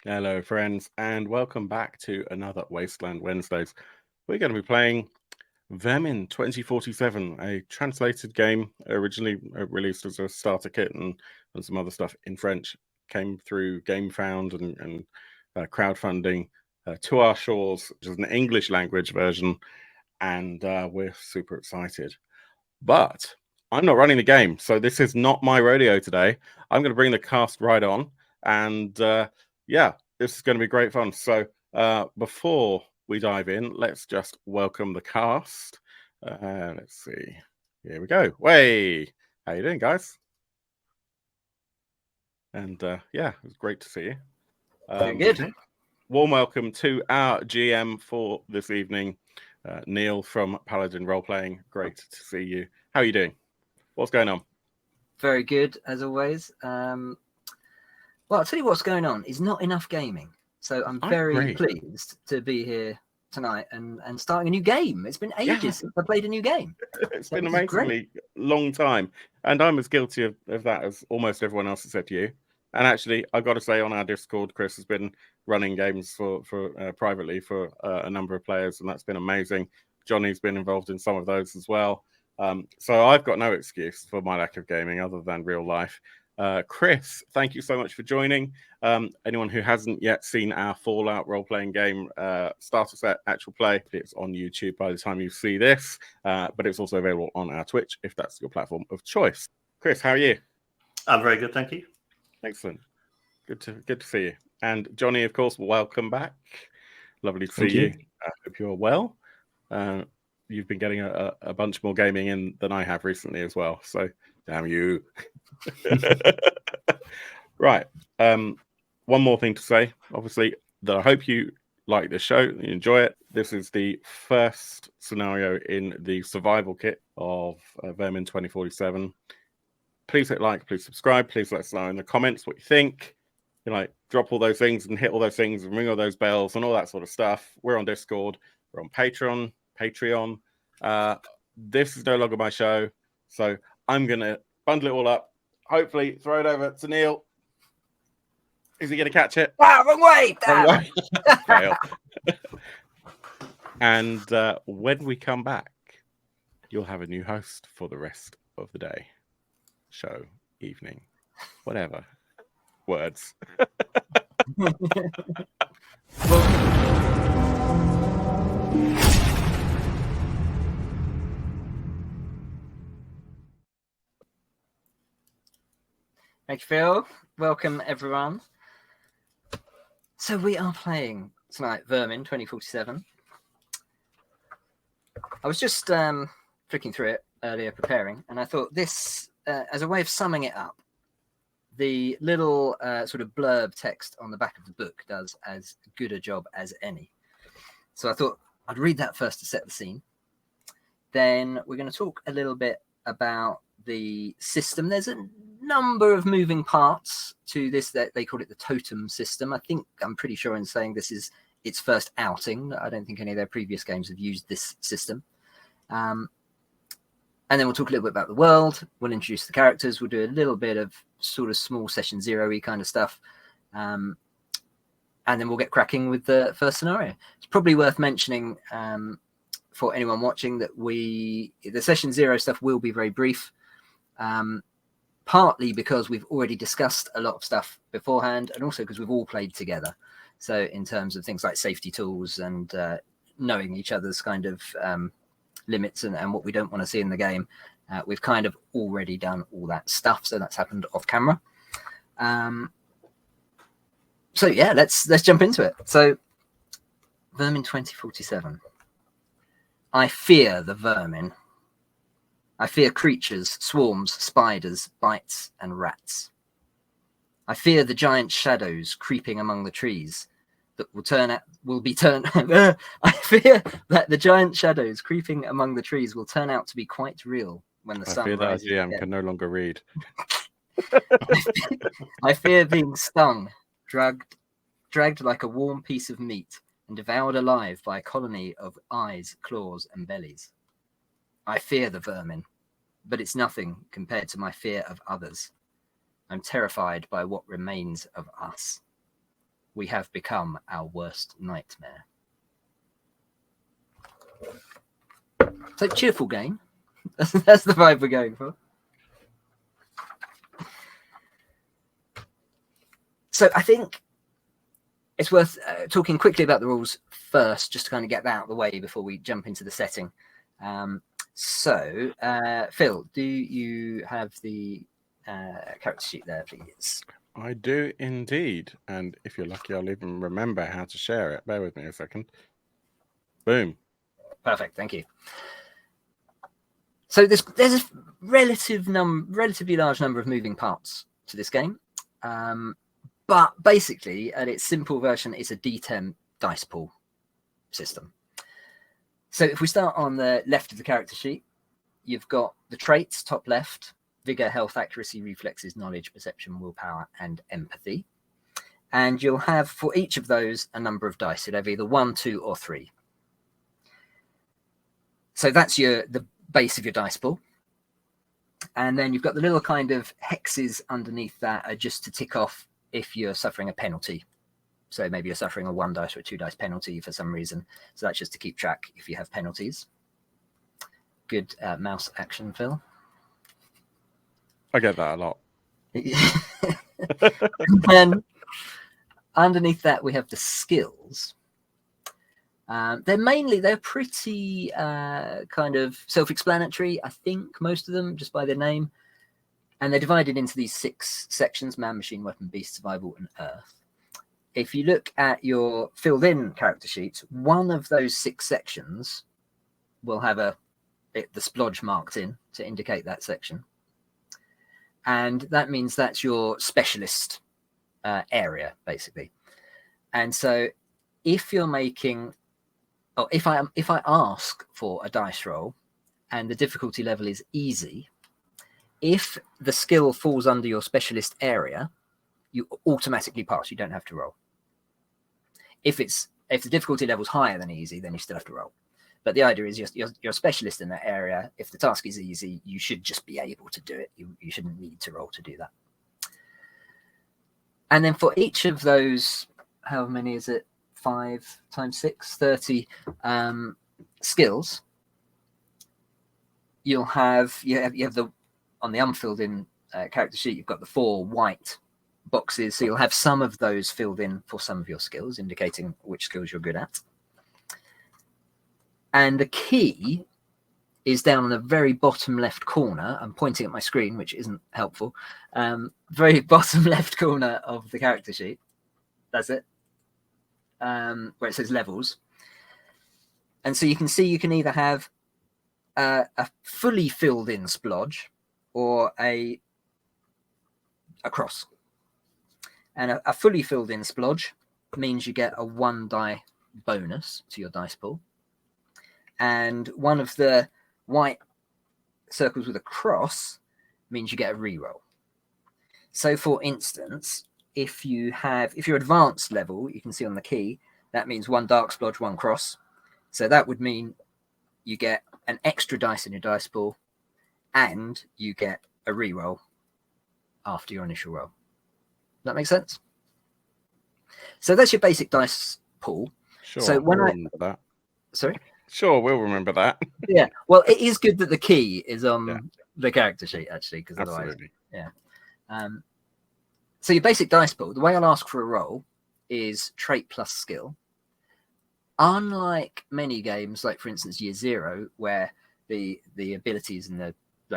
Hello, friends, and welcome back to another Wasteland Wednesdays. We're going to be playing Vermin 2047, a translated game originally released as a starter kit and some other stuff in French. Came through GameFound and crowdfunding to our shores, which is an English language version, and we're super excited. But I'm not running the game, so this is not my rodeo today. I'm going to bring the cast right on, and yeah, this is going to be great fun. So before we dive in, let's just welcome the cast. Let's see. Here we go. Way, how you doing, guys? And yeah, it was great to see you. Very good. Warm welcome to our GM for this evening, Neil from Paladin Roleplaying. Great to see you. How are you doing? What's going on? Very good, as always. Well, I'll tell you what's going on is not enough gaming. So I'm very pleased to be here tonight and starting a new game. It's been ages since I played a new game. It's been an amazingly long time. And I'm as guilty of that as almost everyone else has said to you. And actually, I've got to say, on our Discord, Chris has been running games for privately for a number of players, and that's been amazing. Johnny's been involved in some of those as well. So I've got no excuse for my lack of gaming other than real life. Chris, thank you so much for joining. Anyone who hasn't yet seen our Fallout role-playing game, starter set actual play, it's on YouTube by the time you see this, but it's also available on our Twitch if that's your platform of choice. Chris, how are you? I'm very good, thank you. Excellent. Good to see you. And Johnny, of course, welcome back. Lovely to see you. I hope you're well. You've been getting a bunch more gaming in than I have recently as well. So, damn you. Right. One more thing to say, obviously, that I hope you like this show, you enjoy it. This is the first scenario in the survival kit of Vermin 2047. Please hit like, please subscribe, please let us know in the comments what you think. You know, drop all those things and hit all those things and ring all those bells and all that sort of stuff. We're on Discord, we're on Patreon. This is no longer my show, so I'm gonna bundle it all up. Hopefully, throw it over to Neil. Is he gonna catch it? Ah, wrong way! Wrong way. Fail. And when we come back, you'll have a new host for the rest of the day, show, evening, whatever. Words. Thank you, Phil. Welcome, everyone. So we are playing tonight Vermin 2047. I was just flicking through it earlier, preparing, and I thought this, as a way of summing it up, the little sort of blurb text on the back of the book does as good a job as any. So I thought I'd read that first to set the scene. Then we're going to talk a little bit about the system. There's a number of moving parts to this. That they call it the totem system. I'm pretty sure in saying this is its first outing. I don't think any of their previous games have used this system. And then we'll talk a little bit about the world. We'll introduce the characters. We'll do a little bit of sort of small session zero-y kind of stuff. And then we'll get cracking with the first scenario. It's probably worth mentioning for anyone watching that the session zero stuff will be very brief. Partly because we've already discussed a lot of stuff beforehand, and also because we've all played together. So in terms of things like safety tools and knowing each other's kind of limits and what we don't want to see in the game, we've kind of already done all that stuff. So that's happened off camera. So yeah, let's jump into it. So Vermin 2047. I fear the vermin. I fear creatures, swarms, spiders, bites, and rats. I fear the giant shadows creeping among the trees that will be turned. I fear that the giant shadows creeping among the trees will turn out to be quite real when the sun rises. I fear that GM can no longer read. I fear being stung, dragged like a warm piece of meat, and devoured alive by a colony of eyes, claws, and bellies. I fear the vermin, but it's nothing compared to my fear of others. I'm terrified by what remains of us. we have become our worst nightmare. So cheerful game. That's the vibe we're going for. So I think it's worth talking quickly about the rules first, just to kind of get that out of the way before we jump into the setting. Phil, do you have the character sheet there, please? I do indeed. And if you're lucky, I'll even remember how to share it. Bear with me a second. Boom. Perfect. Thank you. So there's a relatively large number of moving parts to this game. But basically, at its simple version, it's a D10 dice pool system. So if we start on the left of the character sheet, you've got the traits, top left: vigor, health, accuracy, reflexes, knowledge, perception, willpower, and empathy. And you'll have, for each of those, a number of dice. You'll have either 1, 2, or 3. So that's the base of your dice pool. And then you've got the little kind of hexes underneath that are just to tick off if you're suffering a penalty. So maybe you're suffering a 1 dice or a 2 dice penalty for some reason. So that's just to keep track if you have penalties. Good mouse action, Phil. I get that a lot. And then underneath that, we have the skills. They're pretty kind of self-explanatory, I think, most of them, just by their name. And they're divided into these 6 sections: man, machine, weapon, beast, survival, and earth. If you look at your filled-in character sheets, one of those 6 sections will have the splodge marked in to indicate that section. And that means that's your specialist area, basically. And so if you're making... Oh, if I ask for a dice roll and the difficulty level is easy, if the skill falls under your specialist area, you automatically pass. You don't have to roll. If the difficulty level is higher than easy, then you still have to roll. But the idea is you're a specialist in that area. If the task is easy, you should just be able to do it. You shouldn't need to roll to do that. And then for each of those, how many is it? 5 times 6, 30 skills. You have the, on the unfilled in character sheet, you've got the 4 white boxes. So you'll have some of those filled in for some of your skills, indicating which skills you're good at. And the key is down on the very bottom left corner. I'm pointing at my screen, which isn't helpful. Very bottom left corner of the character sheet. That's it. Where it says levels. And so you can see you can either have a fully filled in splodge or a cross. And a fully filled in splodge means you get a 1 die bonus to your dice pool. And one of the white circles with a cross means you get a reroll. So for instance, if you're advanced level, you can see on the key, that means 1 dark splodge, 1 cross. So that would mean you get an extra dice in your dice pool and you get a reroll after your initial roll. Does that make sense? So that's your basic dice pool. Sure. So when remember that. Sorry? Sure, we'll remember that. Yeah. Well, it is good that the key is on the character sheet, actually, because otherwise... Yeah. So your basic dice pool, the way I'll ask for a roll is trait plus skill. Unlike many games, like for instance Year Zero, where the abilities and the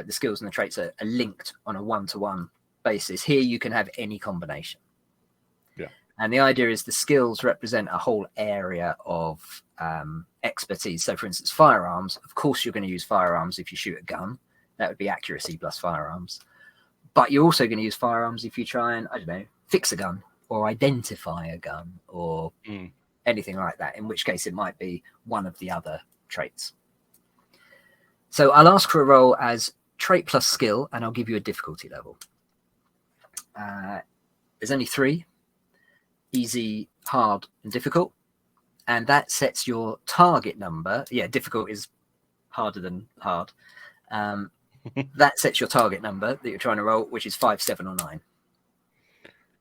skills and the traits are linked on a 1-to-1 basis, here you can have any combination. Yeah. And the idea is the skills represent a whole area of expertise. So for instance, firearms, of course you're going to use firearms if you shoot a gun. That would be accuracy plus firearms. But you're also going to use firearms if you try and, I don't know, fix a gun or identify a gun or anything like that, in which case it might be one of the other traits. So I'll ask for a roll as trait plus skill, and I'll give you a difficulty level. There's only 3, easy, hard, and difficult. And that sets your target number. Yeah, difficult is harder than hard. That sets your target number that you're trying to roll, which is 5, 7, or 9.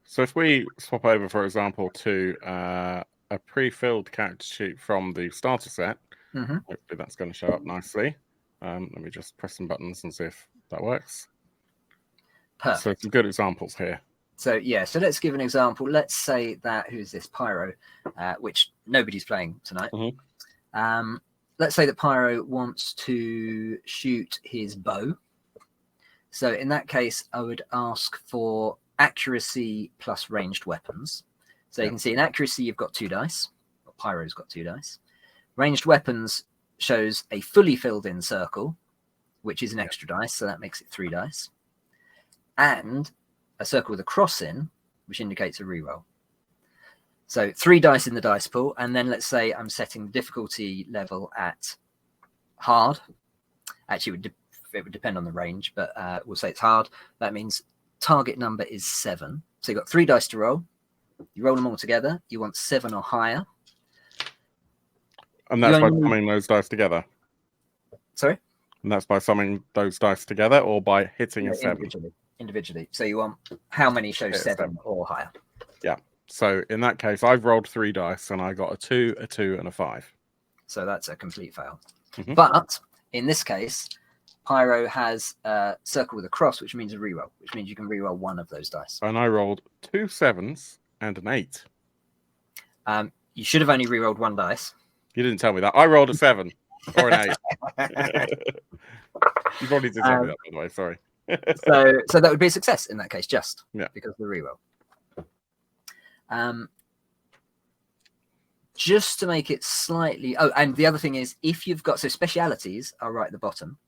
So if we swap over, for example, to a pre-filled character sheet from the starter set, hopefully that's going to show up nicely. Let me just press some buttons and see if that works. Perfect. So some good examples here. So yeah, so let's give an example. Let's say that, who's this? Pyro, which nobody's playing tonight. Let's say that Pyro wants to shoot his bow. So in that case, I would ask for accuracy plus ranged weapons. So you can see in accuracy, you've got 2 dice. Well, Pyro's got 2 dice. Ranged weapons shows a fully filled in circle, which is an extra dice. So that makes it 3 dice. And a circle with a cross in, which indicates a reroll. So 3 dice in the dice pool. And then let's say I'm setting the difficulty level at hard. Actually, it would depend on the range, but we'll say it's hard. That means target number is 7. So you've got 3 dice to roll. You roll them all together. You want 7 or higher. And that's by summing those dice together. Sorry? And that's by summing those dice together or by hitting a 7? Individually. So you want how many shows 7 or higher? Yeah. So in that case, I've rolled 3 dice and I got a 2, a 2, and a 5. So that's a complete fail. But in this case, Pyro has a circle with a cross, which means a reroll, which means you can reroll 1 of those dice. And I rolled 2 7s and an 8. You should have only rerolled 1 dice. You didn't tell me that. I rolled a 7 or an 8. You probably did tell me that, by the way. Sorry. So that would be a success in that case, just because of the reroll. Just to make it slightly... Oh, and the other thing is, if you've got... So specialities are right at the bottom.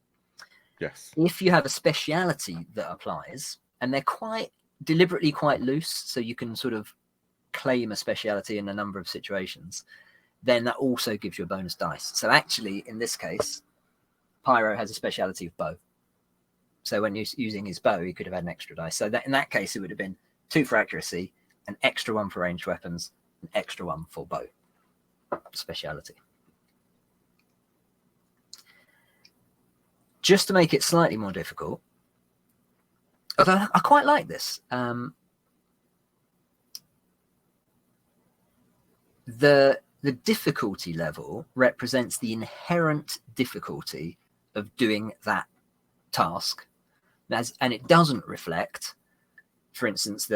Yes. If you have a speciality that applies, and they're quite deliberately quite loose, so you can sort of claim a speciality in a number of situations, then that also gives you a bonus dice. So actually, in this case, Pyro has a speciality of bow. So when he's using his bow, he could have had an extra dice. So that in that case, it would have been 2 for accuracy, an extra 1 for ranged weapons, an extra 1 for bow speciality. Just to make it slightly more difficult, although I quite like this, the difficulty level represents the inherent difficulty of doing that task, and it doesn't reflect, for instance,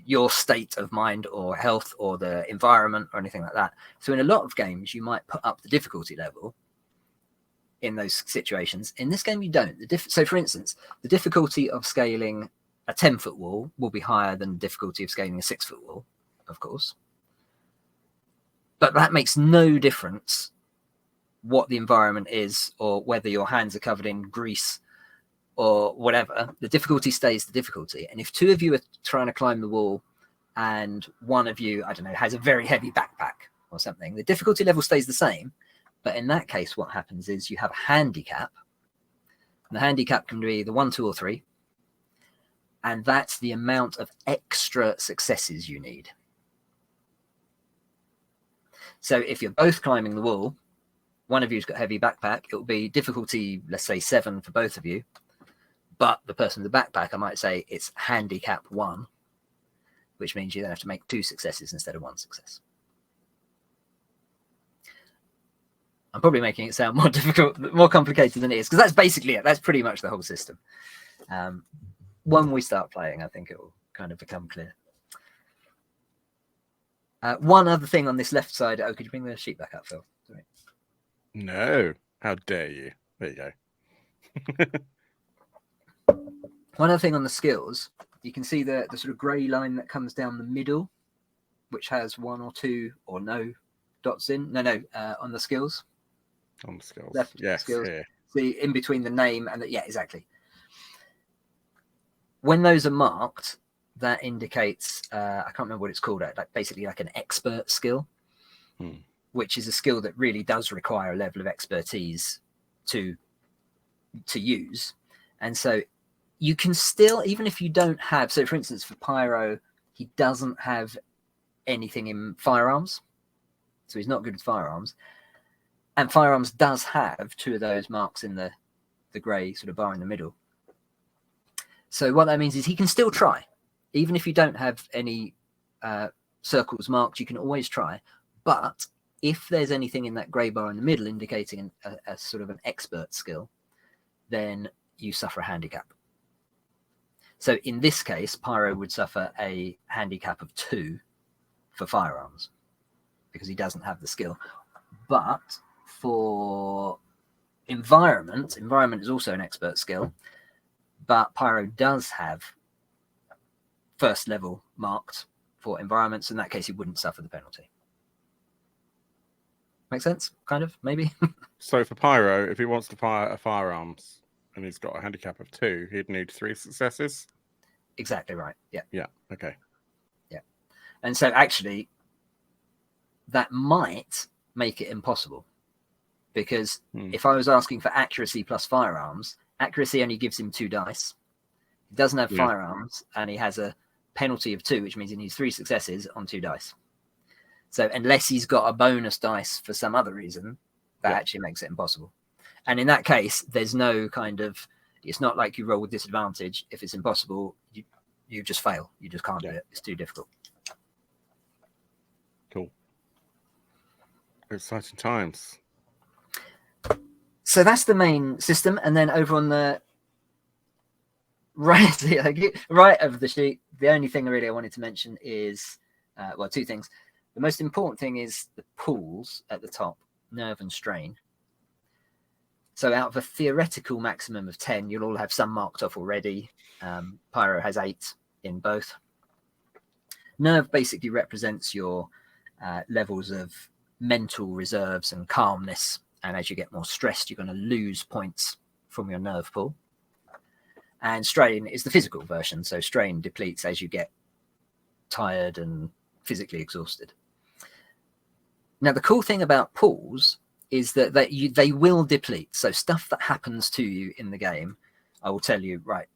your state of mind or health or the environment or anything like that. So in a lot of games, you might put up the difficulty level in those situations. In this game, you don't. So for instance, the difficulty of scaling a 10-foot wall will be higher than the difficulty of scaling a 6-foot wall, of course. But that makes no difference what the environment is or whether your hands are covered in grease or whatever. The difficulty stays the difficulty. And if 2 of you are trying to climb the wall and one of you, I don't know, has a very heavy backpack or something, the difficulty level stays the same. But in that case, what happens is you have a handicap. And the handicap can be the 1, 2, or 3. And that's the amount of extra successes you need. So if you're both climbing the wall, one of you's got a heavy backpack, it will be difficulty, let's say 7 for both of you. But the person with the backpack, I might say it's handicap 1, which means you then have to make 2 successes instead of 1 success. I'm probably making it sound more difficult, more complicated than it is, because that's basically it. That's pretty much the whole system. When we start playing, I think it will kind of become clear. One other thing on this left side. Oh, could you bring the sheet back up, Phil? Sorry. No. How dare you? There you go. One other thing on the skills, you can see the sort of grey line that comes down the middle, which has 1 or 2 or no dots in. No, on the skills. On the skills. Left skills. Here. See, in between the name and yeah, exactly. When those are marked, that indicates, I can't remember what it's called, like basically like an expert skill, which is a skill that really does require a level of expertise to use. And so you can still, even if you don't have, so for instance, for Pyro, he doesn't have anything in firearms. So he's not good with firearms. And firearms does have 2 of those marks in the grey sort of bar in the middle. So what that means is he can still try. Even if you don't have any circles marked, you can always try. But if there's anything in that grey bar in the middle indicating a sort of an expert skill, then you suffer a handicap. So in this case, Pyro would suffer a handicap of 2 for firearms because he doesn't have the skill. But for environment is also an expert skill, but Pyro does have first level marked for environments. In that case, he wouldn't suffer the penalty. Make sense? Kind of, maybe? So for Pyro, if he wants to fire a firearms and he's got a handicap of 2, he'd need 3 successes? Exactly right, yeah. Yeah, okay. Yeah. And so actually, that might make it impossible. Because if I was asking for accuracy plus firearms, accuracy only gives him 2 dice. He doesn't have firearms, and he has a penalty of 2, which means he needs 3 successes on 2 dice. So unless he's got a bonus dice for some other reason, that actually makes it impossible. And in that case, there's no kind of, it's not like you roll with disadvantage. If it's impossible, you just fail. You just can't do it. It's too difficult. Cool. Exciting times. So that's the main system. And then over on the right of the sheet, the only thing really I wanted to mention is, 2 things. The most important thing is the pools at the top, nerve and strain. So out of a theoretical maximum of 10, you'll all have some marked off already. Pyro has 8 in both. Nerve basically represents your levels of mental reserves and calmness. And as you get more stressed, you're going to lose points from your nerve pool. And strain is the physical version. So strain depletes as you get tired and physically exhausted. Now, the cool thing about pools is that they will deplete. So stuff that happens to you in the game, I will tell you, right,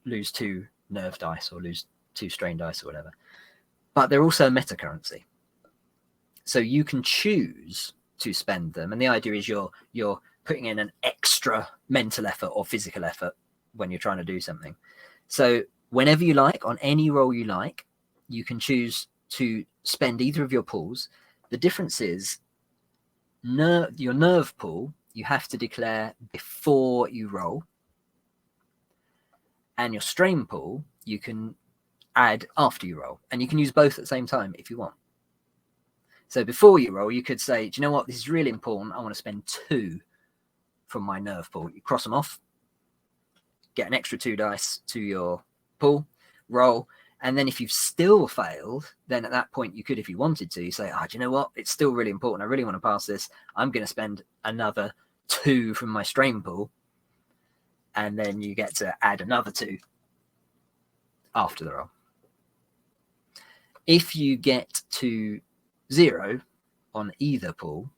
lose 2 nerve dice or lose 2 strain dice or whatever. But they're also meta currency. So you can choose to spend them. And the idea is you're putting in an extra mental effort or physical effort when you're trying to do something. So whenever you like, on any roll you like, you can choose to spend either of your pools. The difference is your nerve pool, you have to declare before you roll. And your strain pool, you can add after you roll. And you can use both at the same time if you want. So before you roll, you could say, do you know what? This is really important. I want to spend 2 from my nerve pool. You cross them off, get an extra 2 dice to your pool, roll. And then if you've still failed, then at that point you could, if you wanted to, you say, do you know what? It's still really important. I really want to pass this. I'm going to spend another 2 from my strain pool. And then you get to add another 2 after the roll. If you get to 0 on either pool,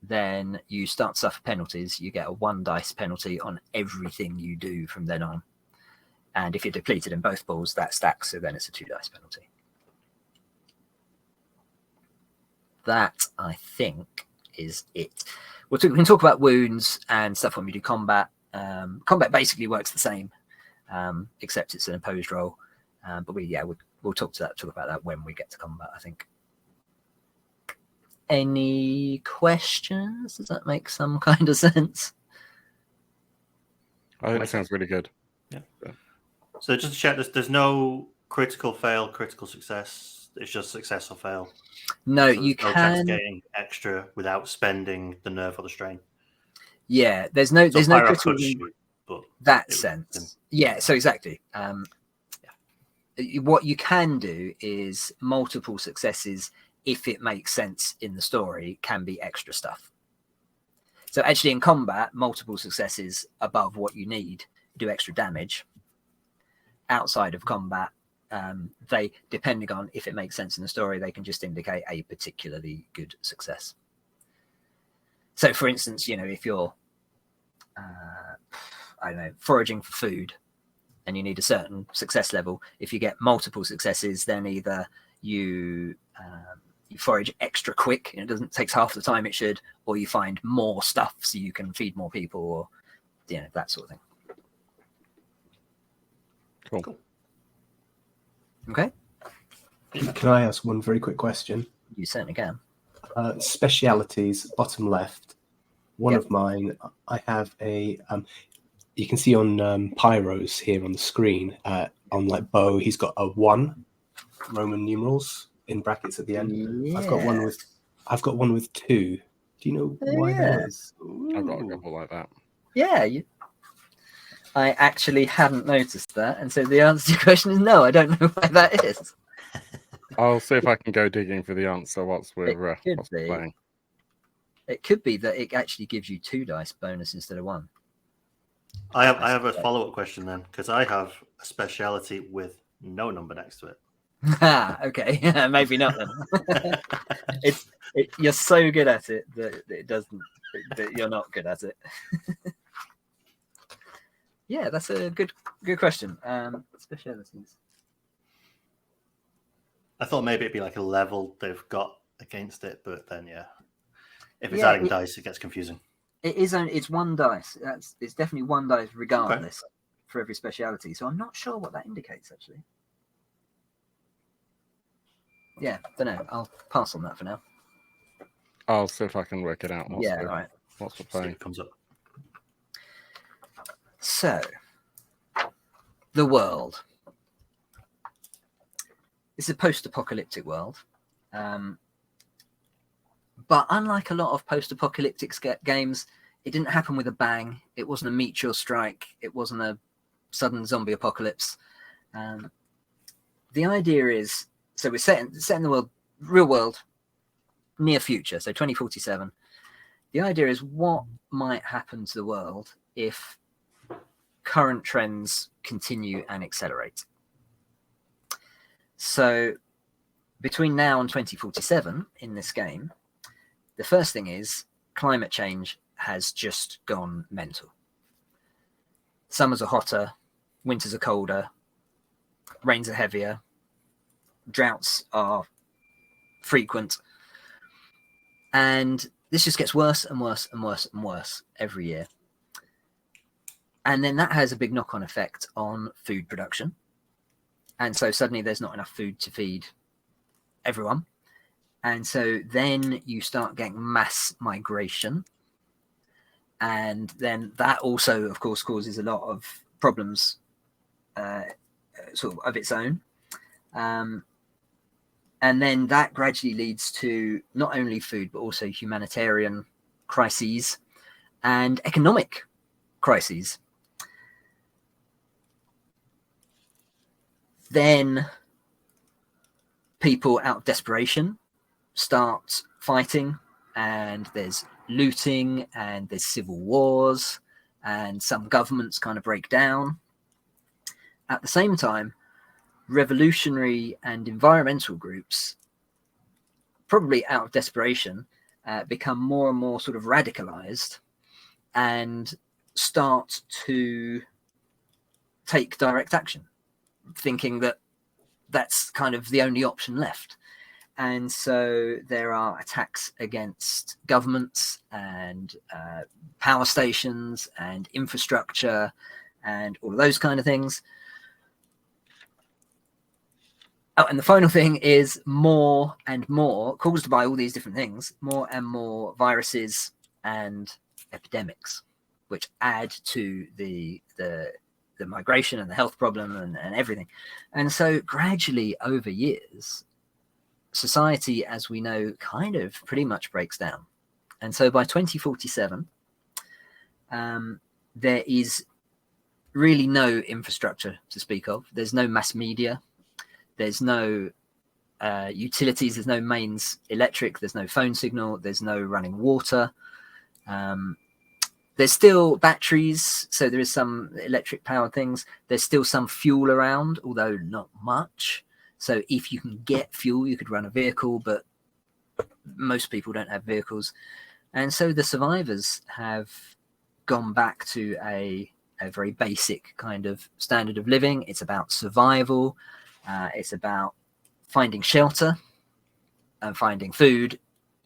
then you start to suffer penalties. You get a 1 dice penalty on everything you do from then on. And if you're depleted in both pools, that stacks, so then it's a 2 dice penalty. That, I think, is it. We can talk about wounds and stuff when we do combat. Combat basically works the same, except it's an opposed roll. But we'll talk about that when we get to combat, I think. Any questions? Does that make some kind of sense? I think it sounds really good. Yeah. So just to check, there's no critical fail, critical success. It's just success or fail. No, so you no chance can of getting extra without spending the nerve or the strain. Yeah, there's no critical shoot, but that sense. Yeah, so exactly. What you can do is multiple successes, if it makes sense in the story, can be extra stuff. So actually in combat, multiple successes above what you need do extra damage. Outside of combat, they, depending on if it makes sense in the story, they can just indicate a particularly good success. So for instance, if you're, foraging for food and you need a certain success level, if you get multiple successes, then either you forage extra quick and it takes half the time it should, or you find more stuff so you can feed more people, or that sort of thing. Cool. Okay, Can I ask one very quick question? you certainly can. Specialities, bottom left. One Yep. of mine, I have a. You can see on Pyros here on the screen, on like bow, he's got a 1 Roman numerals in brackets at the end. Yeah. I've got one with 2. Do you know why that is? I've got a couple like that. Yeah, I actually hadn't noticed that, and so the answer to your question is no. I don't know why that is. I'll see if I can go digging for the answer whilst we're playing. It could be that it actually gives you 2 dice bonus instead of 1. I have a follow-up question then, because I have a speciality with no number next to it. Okay, maybe not then. You're so good at it that it doesn't. That you're not good at it. Yeah, that's a good question. Specialities. I thought maybe it'd be like a level they've got against it, but then if it's adding dice, it gets confusing. It is only it's 1 dice. It's definitely 1 dice regardless for every speciality. So I'm not sure what that indicates actually. Yeah, don't know. I'll pass on that for now. I'll see if I can work it out. All right. What's the playing comes up. So, the world. It's a post-apocalyptic world. But unlike a lot of post-apocalyptic games, it didn't happen with a bang. It wasn't a meteor strike. It wasn't a sudden zombie apocalypse. The idea is, so we're set in the real world, near future, so 2047. The idea is what might happen to the world if current trends continue and accelerate. So between now and 2047 in this game, the first thing is climate change has just gone mental. Summers are hotter, winters are colder, rains are heavier, droughts are frequent, and this just gets worse and worse and worse and worse every year. And then that has a big knock-on effect on food production. And so suddenly there's not enough food to feed everyone. And so then you start getting mass migration. And then that also, of course, causes a lot of problems sort of its own. And then that gradually leads to not only food, but also humanitarian crises and economic crises. Then people, out of desperation, start fighting, and there's looting, and there's civil wars, and some governments kind of break down. At the same time, revolutionary and environmental groups, probably out of desperation, become more and more sort of radicalized and start to take direct action, thinking that that's kind of the only option left. And so there are attacks against governments and power stations and infrastructure and all of those kind of things. Oh, and the final thing is more and more, caused by all these different things, more and more viruses and epidemics, which add to the migration and the health problem and everything. And so gradually over years, society as we know kind of pretty much breaks down. And so by 2047, there is really no infrastructure to speak of. There's no mass media. There's no utilities. There's no mains electric. There's no phone signal. There's no running water. There's still batteries, so there is some electric powered things. There's still some fuel around, although not much. So if you can get fuel, you could run a vehicle, but most people don't have vehicles. And so the survivors have gone back to a very basic kind of standard of living. It's about survival. It's about finding shelter and finding food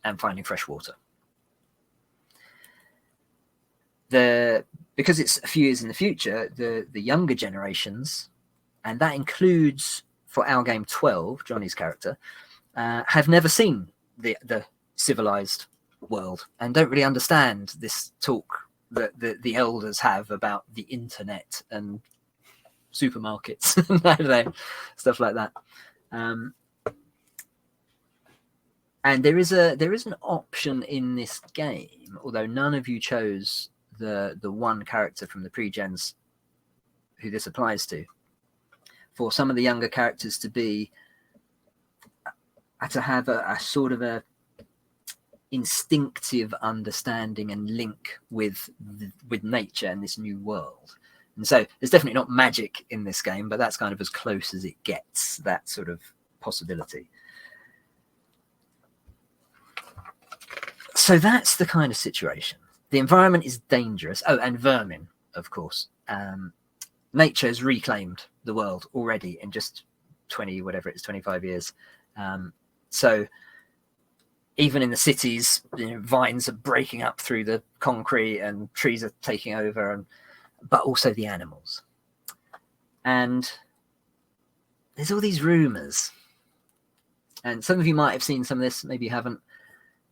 and finding fresh water. Because it's a few years in the future, the younger generations, and that includes for our game 12, Johnny's character, have never seen the civilized world and don't really understand this talk that the elders have about the internet and supermarkets and I don't know, stuff like that. And there is an option in this game, although none of you chose the one character from the pre-gens who this applies to, for some of the younger characters to have a sort of a instinctive understanding and link with nature and this new world. And so there's definitely not magic in this game, but that's kind of as close as it gets, that sort of possibility. So that's the kind of situation. The environment is dangerous. Oh, and vermin, of course. Nature has reclaimed the world already in just 25 years. So even in the cities, vines are breaking up through the concrete and trees are taking over, but also the animals. And there's all these rumors. And some of you might have seen some of this, maybe you haven't.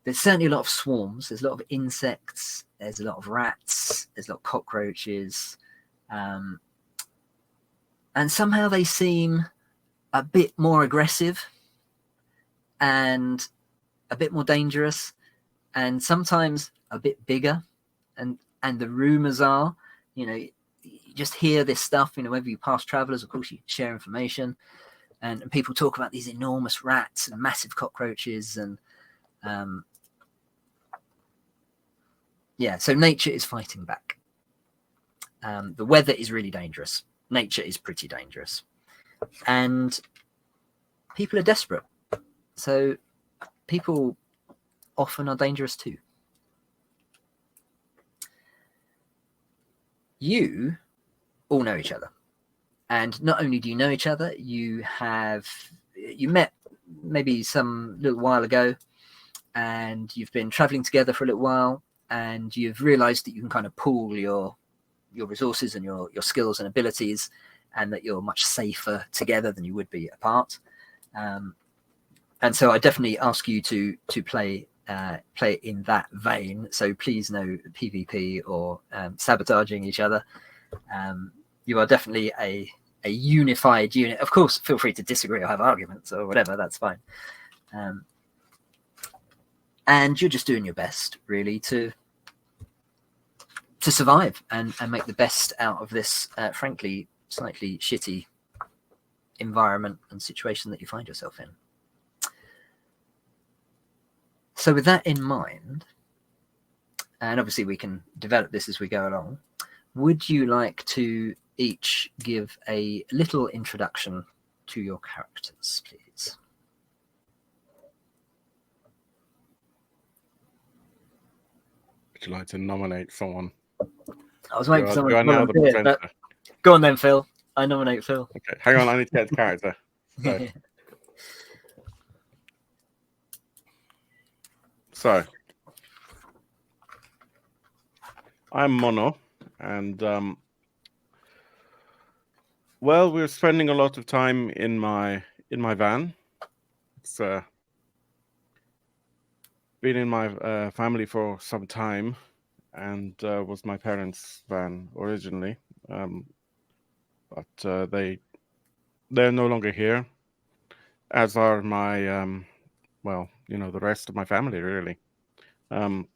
There's certainly a lot of swarms. There's a lot of insects. There's a lot of rats. There's a lot of cockroaches. And somehow they seem a bit more aggressive and a bit more dangerous and sometimes a bit bigger. And the rumors are, you just hear this stuff, whenever you pass travelers, of course, you share information. And people talk about these enormous rats and massive cockroaches and so nature is fighting back. The weather is really dangerous. Nature is pretty dangerous. And people are desperate. So people often are dangerous too. You all know each other. And not only do you know each other, you met maybe some little while ago and you've been traveling together for a little while and you've realized that you can kind of pool your resources and your skills and abilities and that you're much safer together than you would be apart. And so I definitely ask you to play in that vein. So please no PvP or sabotaging each other. You are definitely a unified unit. Of course, feel free to disagree or have arguments or whatever. That's fine. And you're just doing your best, really, to survive and make the best out of this, frankly, slightly shitty environment and situation that you find yourself in. So with that in mind, and obviously we can develop this as we go along, would you like to each give a little introduction to your characters, please? Would you like to nominate someone? I was waiting for someone to now the volunteer, but presenter? go on then, Phil. I nominate Phil. Okay, hang on, I need to get the character. So I'm Mono, and we're spending a lot of time in my van. It's been in my family for some time, and was my parents' van originally, but they're no longer here, as are my the rest of my family, really. I'm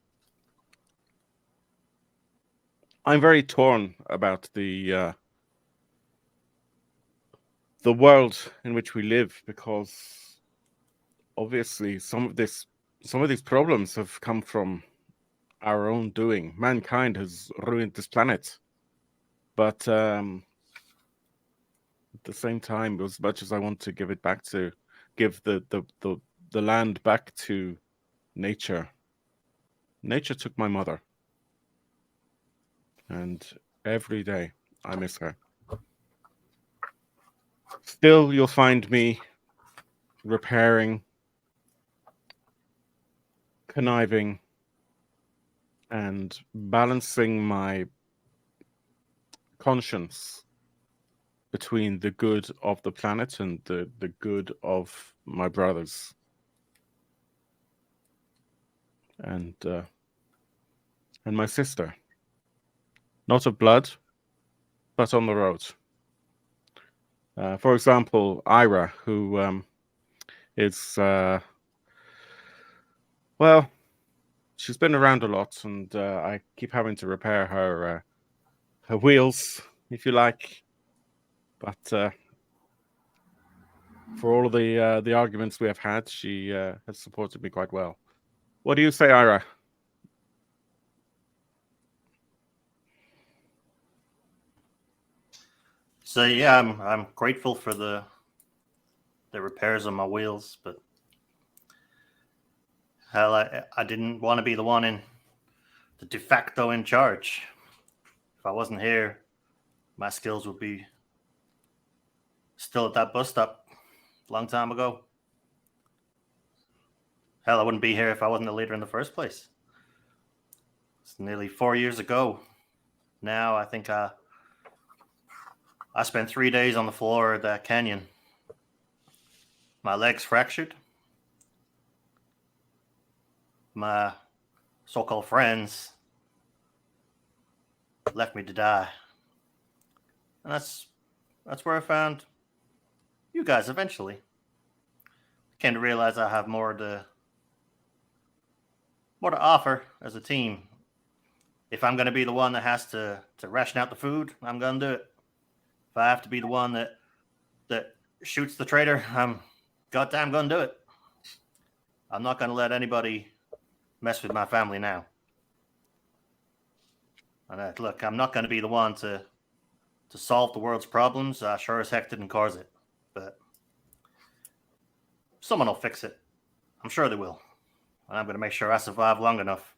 very torn about the world in which we live, because obviously some of these problems have come from our own doing. Mankind has ruined this planet, but at the same time, as much as I want to give the land back to nature took my mother, and every day I miss her. Still, you'll find me repairing, conniving, and balancing my conscience between the good of the planet and the good of my brothers. And my sister. Not of blood, but on the road. For example, Ira, who is, well, she's been around a lot, and I keep having to repair her wheels, if you like. But for all of the arguments we have had, she has supported me quite well. What do you say, Ira? So yeah, I'm grateful for the repairs on my wheels, but hell, I didn't want to be the one in the de facto in charge. If I wasn't here, my skills would be still at that bus stop a long time ago. Hell, I wouldn't be here if I wasn't a leader in the first place. It's nearly 4 years ago. Now I think I spent 3 days on the floor of that canyon. My legs fractured. My so-called friends left me to die. And that's where I found you guys eventually. I came to realize I have more to offer as a team. If I'm going to be the one that has to ration out the food, I'm going to do it. If I have to be the one that shoots the traitor, I'm goddamn going to do it. I'm not going to let anybody mess with my family now. And look, I'm not going to be the one to solve the world's problems. I sure as heck didn't cause it. But someone will fix it. I'm sure they will. And I'm going to make sure I survive long enough.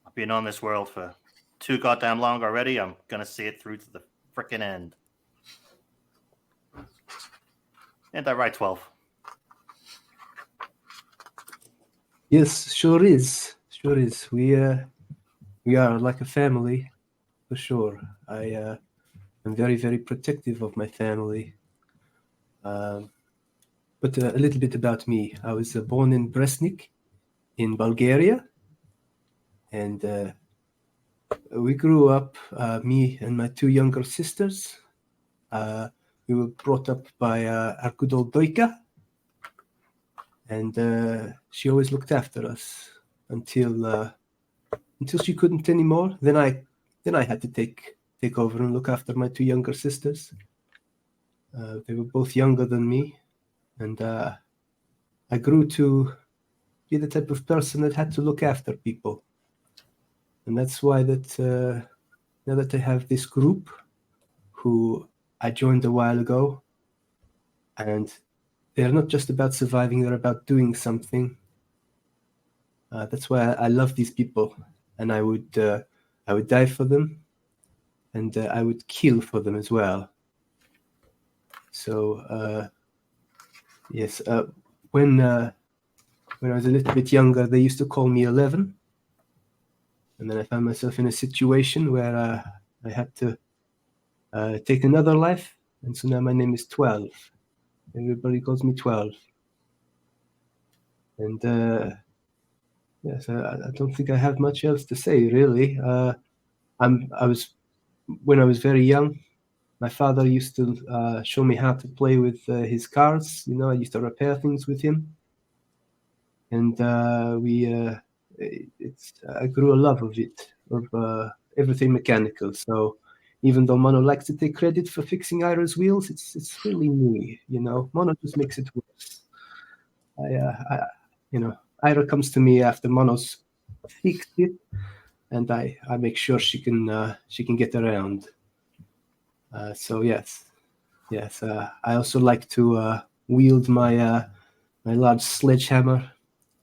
I've been on this world for too goddamn long already. I'm going to see it through to the frickin' end. Ain't that right, 12? Yes, sure is. Sure is. We are like a family, for sure. I am very, very protective of my family. But a little bit about me. I was born in Bresnik, in Bulgaria, and we grew up, me and my two younger sisters. We were brought up by our good old Doika, and she always looked after us until she couldn't anymore. Then I had to take over and look after my two younger sisters. They were both younger than me, and I grew to be the type of person that had to look after people. And that's why that now that I have this group who I joined a while ago, and they're not just about surviving, they're about doing something. That's why I love these people, and I would die for them, and I would kill for them as well. So yes, when I was a little bit younger, they used to call me 11, and then I found myself in a situation where I had to take another life, and so now my name is 12. Everybody calls me 12. And yes, I don't think I have much else to say, really. When I was very young, my father used to show me how to play with his cars. You know, I used to repair things with him, and I grew a love of it, of everything mechanical. So even though Mono likes to take credit for fixing Ira's wheels, it's really me. You know, Mono just makes it worse. Ira comes to me after Mono's fixed it, and I make sure she can get around. So yes. I also like to wield my my large sledgehammer.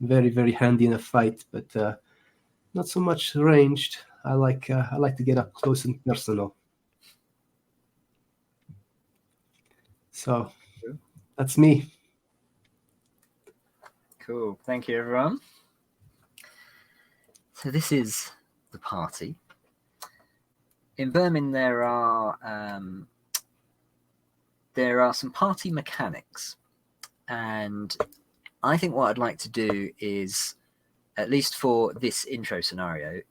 Very, very handy in a fight, but not so much ranged. I like to get up close and personal. So that's me. Cool. Thank you, everyone. So this is the party. In Vermin, there are there are some party mechanics, and I think what I'd like to do is, at least for this intro scenario,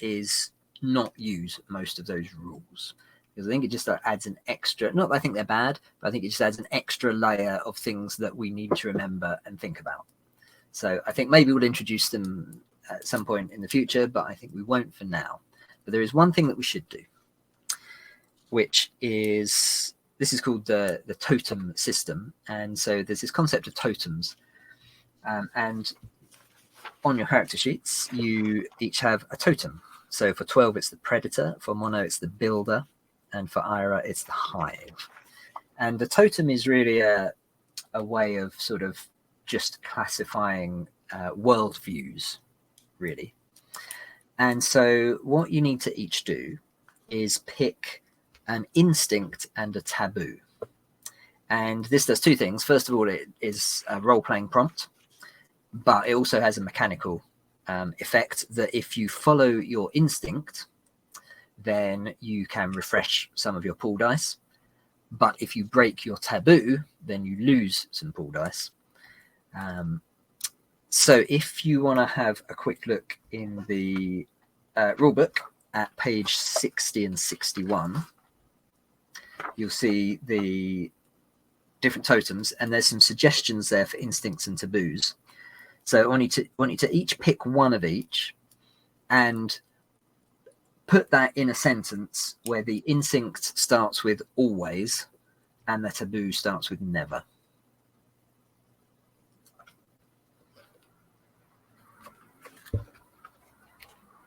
is not use most of those rules, because I think it just adds an extra, not that I think they're bad, but I think it just adds an extra layer of things that we need to remember and think about. So I think maybe we'll introduce them at some point in the future, but I think we won't for now. But there is one thing that we should do, which is, this is called the totem system. And so there's this concept of totems. And on your character sheets, you each have a totem. So for 12, it's the predator. For Mono, it's the builder. And for Ira, it's the hive. And the totem is really a way of sort of just classifying worldviews, really. And so what you need to each do is pick an instinct and a taboo. And this does two things. First of all, it is a role-playing prompt, but it also has a mechanical effect that if you follow your instinct, then you can refresh some of your pool dice. But if you break your taboo, then you lose some pool dice. So if you want to have a quick look in the rulebook at page 60 and 61, you'll see the different totems, and there's some suggestions there for instincts and taboos. So I want you to each pick one of each and put that in a sentence where the instinct starts with always and the taboo starts with never.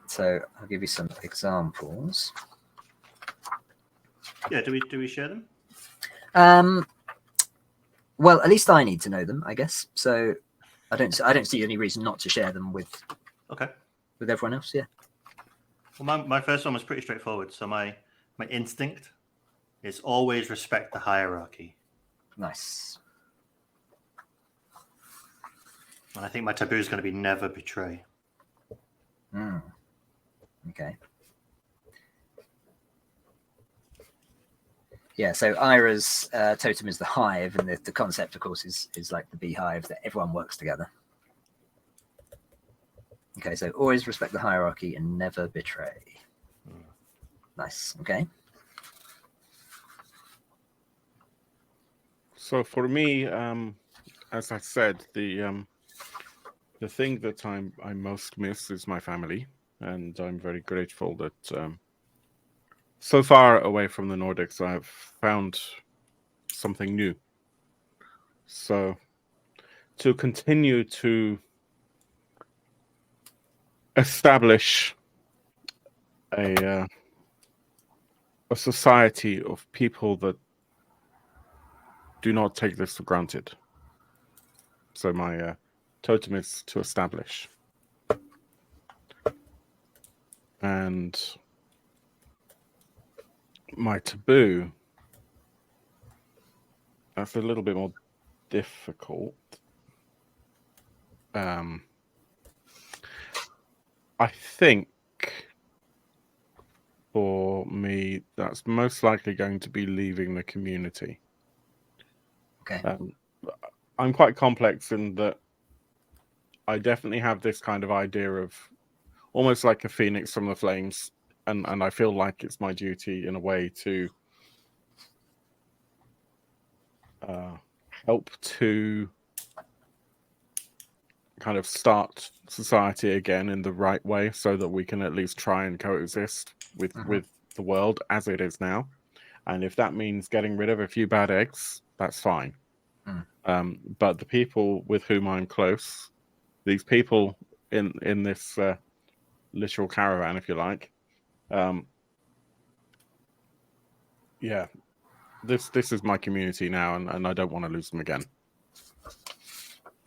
So I'll give you some examples. Yeah, do we share them? Well, at least I need to know them, I guess. So I don't see any reason not to share them with everyone else. Yeah. Well, my first one was pretty straightforward. So my instinct is always respect the hierarchy. Nice. And I think my taboo is going to be never betray. Okay. Yeah, so Ira's totem is the hive, and the concept, of course, is like the beehive, that everyone works together. Okay, so always respect the hierarchy and never betray. Nice. Okay. So for me, as I said, the thing that I most miss is my family, and I'm very grateful that so far away from the Nordics, I've found something new. So to continue to establish a society of people that do not take this for granted. So my totem is to establish. And my taboo, that's a little bit more difficult. I think for me, that's most likely going to be leaving the community. Okay. I'm quite complex in that I definitely have this kind of idea of almost like a phoenix from the flames. And I feel like it's my duty in a way to help to kind of start society again in the right way so that we can at least try and coexist with the world as it is now. And if that means getting rid of a few bad eggs, that's fine. But the people with whom I'm close, these people in this literal caravan, if you like, yeah, this is my community now, and I don't want to lose them again.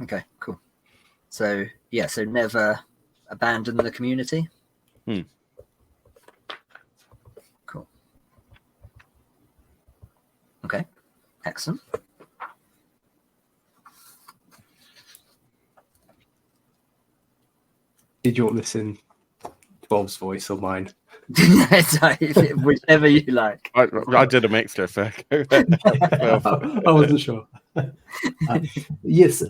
Okay, cool. So yeah, so never abandon the community. Cool. Okay, excellent. Did you want this in 12's voice or mine? Whichever you like. I did a mixture, so I wasn't sure. Yes,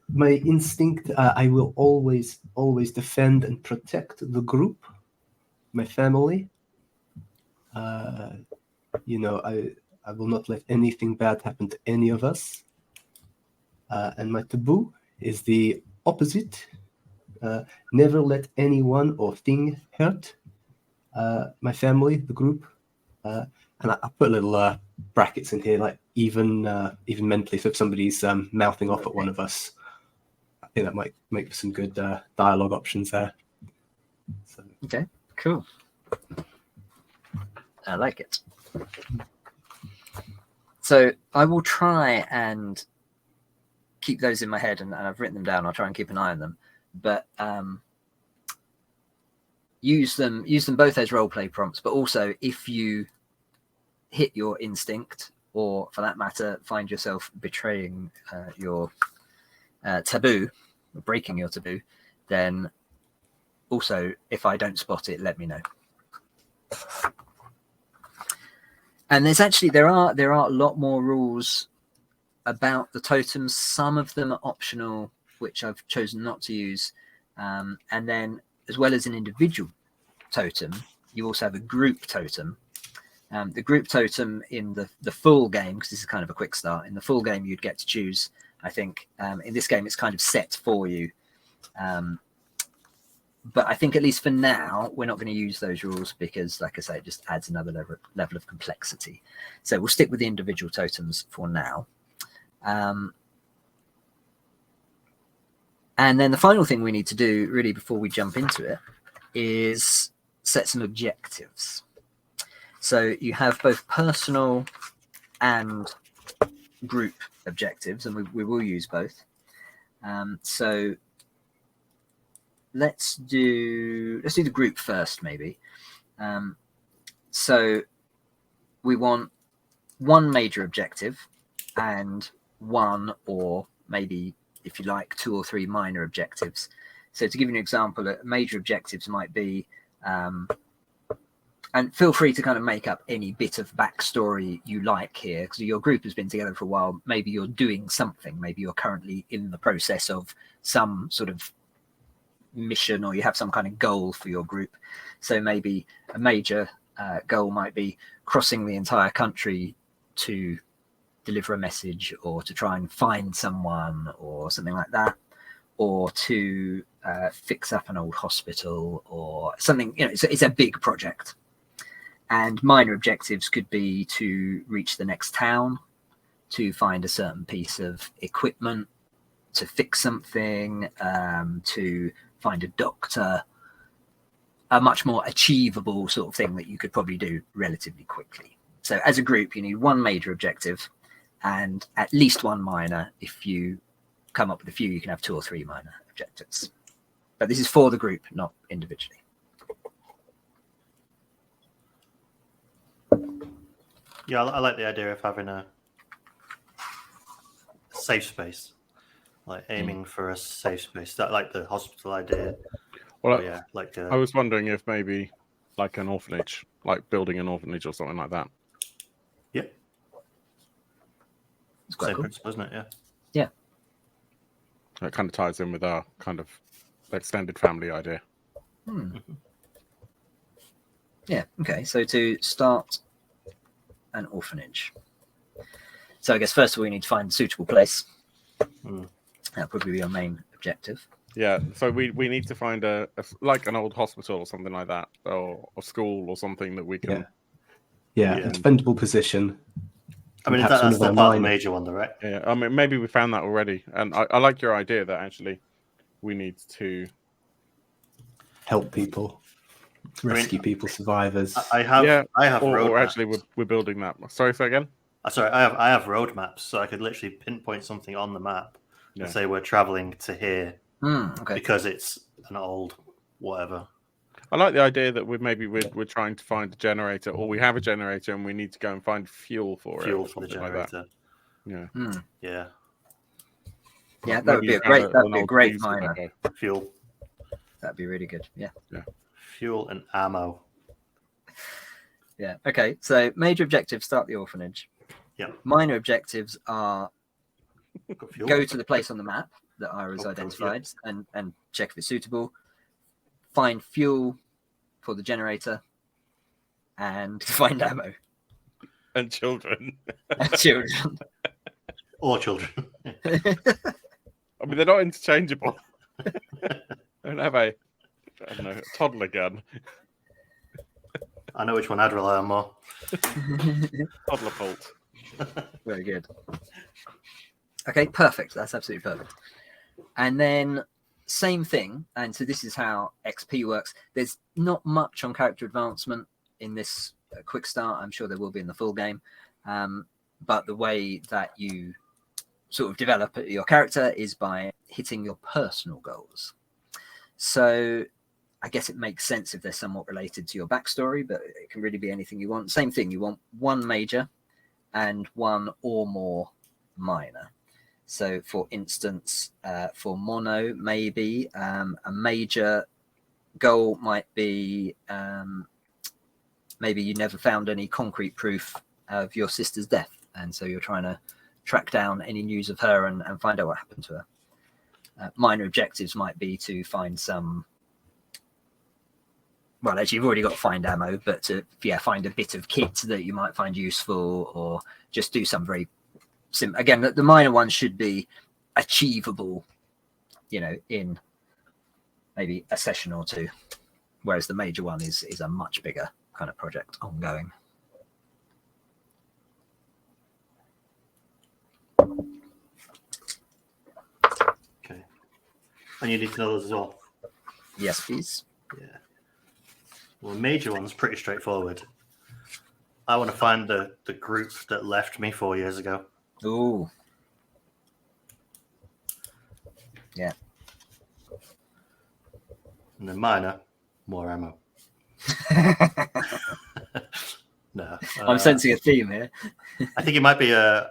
my instinct, I will always defend and protect the group, my family. You know, I will not let anything bad happen to any of us. And my taboo is the opposite. Never let anyone or thing hurt my family, the group. And I put little brackets in here, like even mentally. So if somebody's mouthing off at one of us, I think that might make for some good dialogue options there. So. Okay, cool. I like it. So I will try and keep those in my head, and I've written them down. I'll try and keep an eye on them, but use them both as role play prompts. But also, if you hit your instinct, or for that matter, find yourself betraying your taboo, or breaking your taboo, then also, if I don't spot it, let me know. And there are a lot more rules about the totems. Some of them are optional, which I've chosen not to use. And then, as well as an individual totem, you also have a group totem. The group totem in the full game, because this is kind of a quick start, in the full game you'd get to choose, I think. In this game, it's kind of set for you. But I think, at least for now, we're not going to use those rules because, like I say, it just adds another level of complexity. So we'll stick with the individual totems for now. And then the final thing we need to do, really, before we jump into it, is set some objectives. So you have both personal and group objectives, and we will use both. So let's do the group first, maybe. So we want one major objective and one, or maybe, if you like, 2 or 3 minor objectives. So to give you an example, major objectives might be, and feel free to kind of make up any bit of backstory you like here, because your group has been together for a while. Maybe you're doing something. Maybe you're currently in the process of some sort of mission, or you have some kind of goal for your group. So maybe a major goal might be crossing the entire country to deliver a message, or to try and find someone, or something like that, or to fix up an old hospital, or something. You know, it's a big project. And minor objectives could be to reach the next town, to find a certain piece of equipment, to fix something, to find a doctor, a much more achievable sort of thing that you could probably do relatively quickly. So as a group, you need one major objective and at least one minor. If you come up with a few, you can have 2 or 3 minor objectives. But this is for the group, not individually. Yeah, I like the idea of having a safe space, like aiming for a safe space. That, like the hospital idea. Well, yeah, like I was wondering if maybe like an orphanage, like building an orphanage or something like that. Yeah, It's quite same cool. principle, isn't it? Yeah. Yeah. It kind of ties in with our kind of extended family idea. Yeah. Okay. So to start an orphanage. So I guess first of all, we need to find a suitable place. That'll probably be our main objective. Yeah, so we need to find a like an old hospital or something like that, or a school or something that we can. Yeah, a defendable position. I mean, that's not part of the major one, though, right? Yeah, I mean, maybe we found that already, and I like your idea that actually we need to help people, rescue people, survivors. I have or actually we're building that. Sorry, say again. Sorry, I have road maps, so I could literally pinpoint something on the map and say we're traveling to here because it's an old whatever. I like the idea that we're trying to find a generator, or we have a generator and we need to go and find fuel for the generator. Like that. Yeah, that would be a great minor. Fuel. That'd be really good. Yeah. Fuel and ammo. Yeah. Okay. So major objectives: start the orphanage. Yeah. Minor objectives are Got fuel. go to the place on the map that Ira's Oh, identified and check if it's suitable. Find fuel for the generator and find ammo And children. and children. Or children. I mean, they're not interchangeable. Don't have I don't know, a toddler gun. I know which one I'd rely on more. Toddler fault. Very good. Okay, perfect. That's absolutely perfect. And then same thing. And so this is how XP works. There's not much on character advancement in this quick start. I'm sure there will be in the full game. But the way that you sort of develop your character is by hitting your personal goals. So I guess it makes sense if they're somewhat related to your backstory, but it can really be anything you want. Same thing. You want one major and one or more minor. So, for instance, for mono, maybe a major goal might be maybe you never found any concrete proof of your sister's death, and so you're trying to track down any news of her and find out what happened to her. Minor objectives might be to find some. Well, actually, you've already got to find ammo, but to find a bit of kit that you might find useful, or just do some very simple. Again, the minor ones should be achievable, in maybe a session or two, whereas the major one is a much bigger kind of project ongoing. Okay. And you need to know those as well. Yes, please. Yeah. Well, the major one's pretty straightforward. I want to find the group that left me 4 years ago. Ooh. Yeah. And then minor, more ammo. No. I'm sensing a theme here. I think it might be a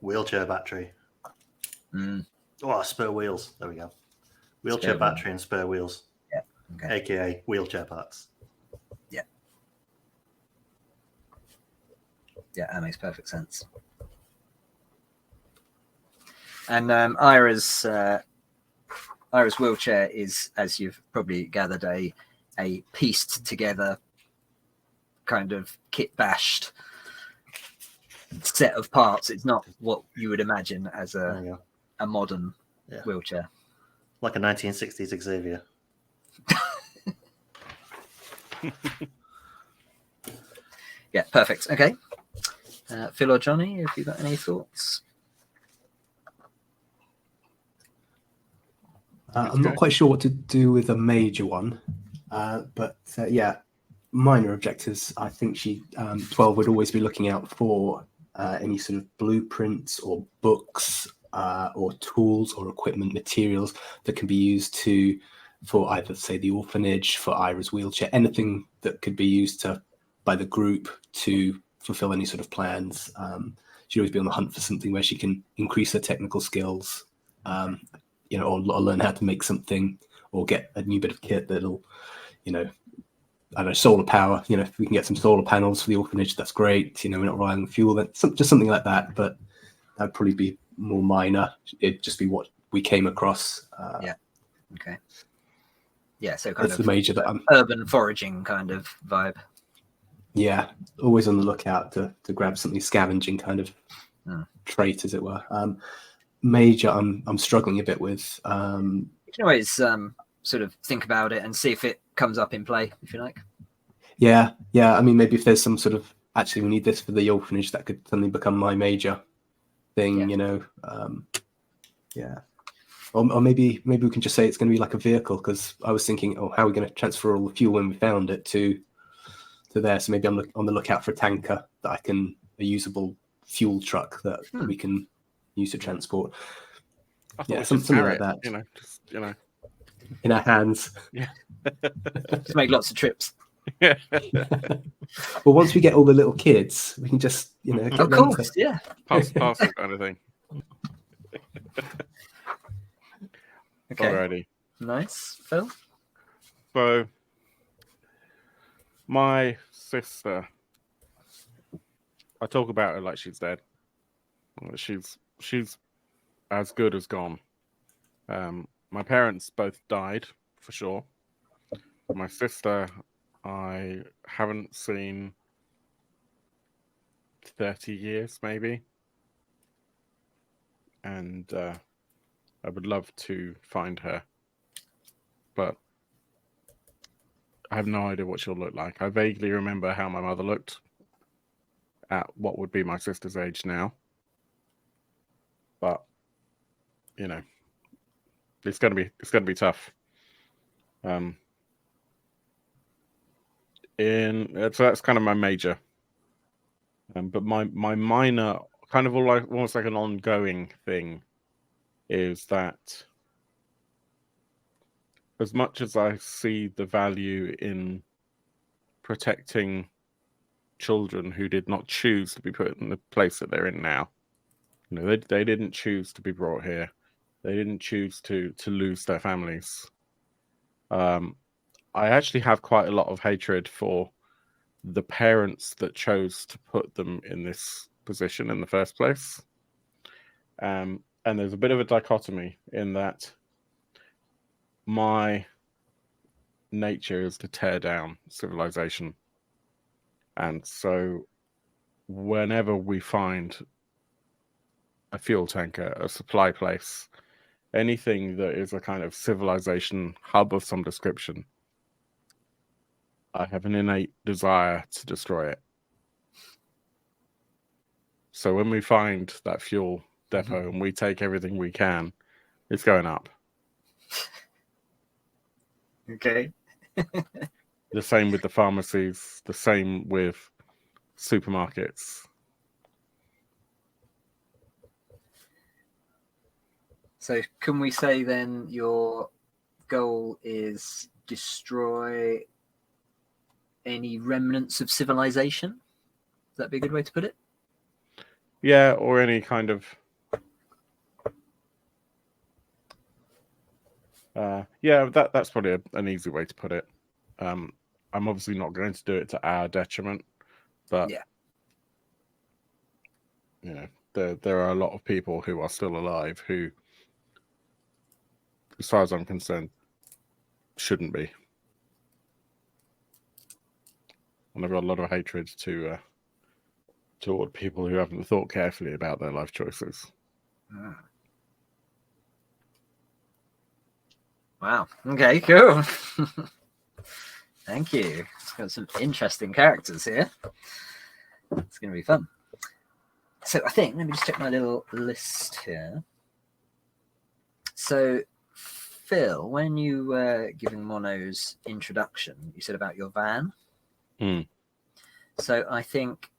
wheelchair battery. Mm. Oh, spare wheels. There we go. Wheelchair Spare battery and spare wheels. Yeah. Okay. AKA wheelchair parts. Yeah, that makes perfect sense. And Ira's wheelchair is, as you've probably gathered, a pieced together kind of kit bashed set of parts. It's not what you would imagine as a modern wheelchair. Like a 1960s Xavier. Yeah, perfect. Okay. Phil or Johnny, have you got any thoughts? I'm not quite sure what to do with a major one, but minor objectives. I think 12 would always be looking out for any sort of blueprints or books or tools or equipment materials that can be used for either, say, the orphanage, for Ira's wheelchair, anything that could be used by the group to fulfill any sort of plans. She'd always be on the hunt for something where she can increase her technical skills, or learn how to make something, or get a new bit of kit that'll, solar power. If we can get some solar panels for the orphanage, that's great. We're not relying on fuel. Just something like that. But that'd probably be more minor. It'd just be what we came across. Yeah. Okay. Yeah. So kind of the major that I'm urban foraging kind of vibe. Yeah, always on the lookout to grab something scavenging kind of trait, as it were. Major, I'm struggling a bit with. You can always sort of think about it and see if it comes up in play, if you like. Yeah. I mean, maybe if there's some sort of actually we need this for the orphanage, that could suddenly become my major thing, Yeah. Or maybe we can just say it's going to be like a vehicle, because I was thinking, how are we going to transfer all the fuel when we found it to there? So maybe I'm on the lookout for a tanker a usable fuel truck that we can use to transport. Something like that. In our hands. Yeah. Just make lots of trips. Yeah. Well, once we get all the little kids, we can just Of course, yeah. Parcel kind of thing. Okay. Alrighty. Nice. Phil? So, my sister I talk about her like she's dead. She's as good as gone. My parents both died, for sure. My sister, I haven't seen 30 years, maybe. And I would love to find her. But I have no idea what she'll look like. I vaguely remember how my mother looked at what would be my sister's age now. But, you know, it's gonna be tough. So that's kind of my major. But my minor, kind of almost like an ongoing thing, is that as much as I see the value in protecting children who did not choose to be put in the place that they're in now, you know, they didn't choose to be brought here. They didn't choose to lose their families. I actually have quite a lot of hatred for the parents that chose to put them in this position in the first place. And there's a bit of a dichotomy in that my nature is to tear down civilization. And so whenever we find a fuel tanker, a supply place, anything that is a kind of civilization hub of some description, I have an innate desire to destroy it. So when we find that fuel depot and we take everything we can, it's going up. Okay. The same with the pharmacies, the same with supermarkets. So can we say then your goal is destroy any remnants of civilization? Would that be a good way to put it? Yeah, or any kind of... that's probably an easy way to put it. I'm obviously not going to do it to our detriment, but yeah, you know, there are a lot of people who are still alive who, as far as I'm concerned, shouldn't be. And I've got a lot of hatred toward people who haven't thought carefully about their life choices. Wow. Okay, cool. Thank you. It's got some interesting characters here. It's going to be fun. So I think, let me just check my little list here. So, Phil, when you were giving Mono's introduction, you said about your van. So I think,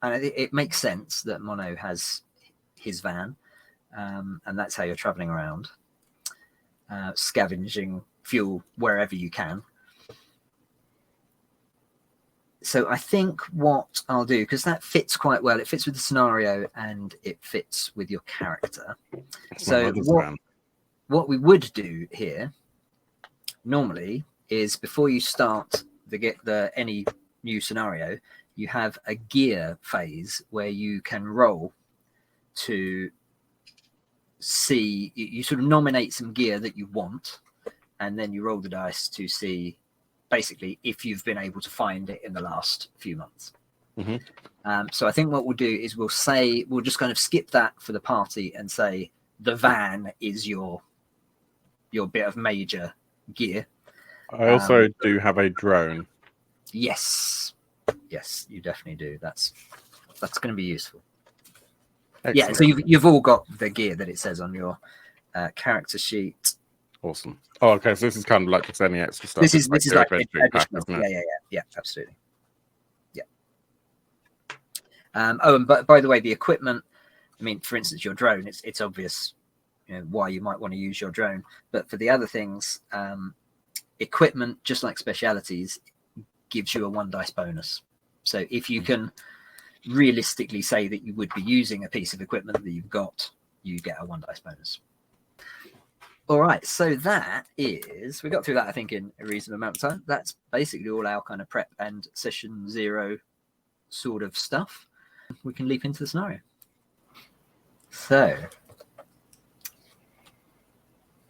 and it makes sense that Mono has his van, and that's how you're traveling around, scavenging fuel wherever you can. So I think what I'll do, because that fits quite well, it fits with the scenario and it fits with your character. So what we would do here normally is before you start any new scenario, you have a gear phase where you can roll to see, you sort of nominate some gear that you want, and then you roll the dice to see basically if you've been able to find it in the last few months. So I think what we'll do is we'll just kind of skip that for the party and say the van is your bit of major gear. I also do have a drone. Yes, you definitely do. That's going to be useful. Excellent. Yeah, so you've all got the gear that it says on your character sheet. Awesome. Oh, okay. So this is kind of like just any extra stuff. This is like additional pack, isn't it? Yeah, absolutely. Yeah. And by the way, the equipment. I mean, for instance, your drone. It's obvious, you know, why you might want to use your drone. But for the other things, equipment, just like specialities, gives you a 1 dice bonus. So if you can realistically say that you would be using a piece of equipment that you've got, you get a 1 dice bonus. All right, so that is, we got through that, I think, in a reasonable amount of time. That's basically all our kind of prep and session 0 sort of stuff. we can leap into the scenario. So,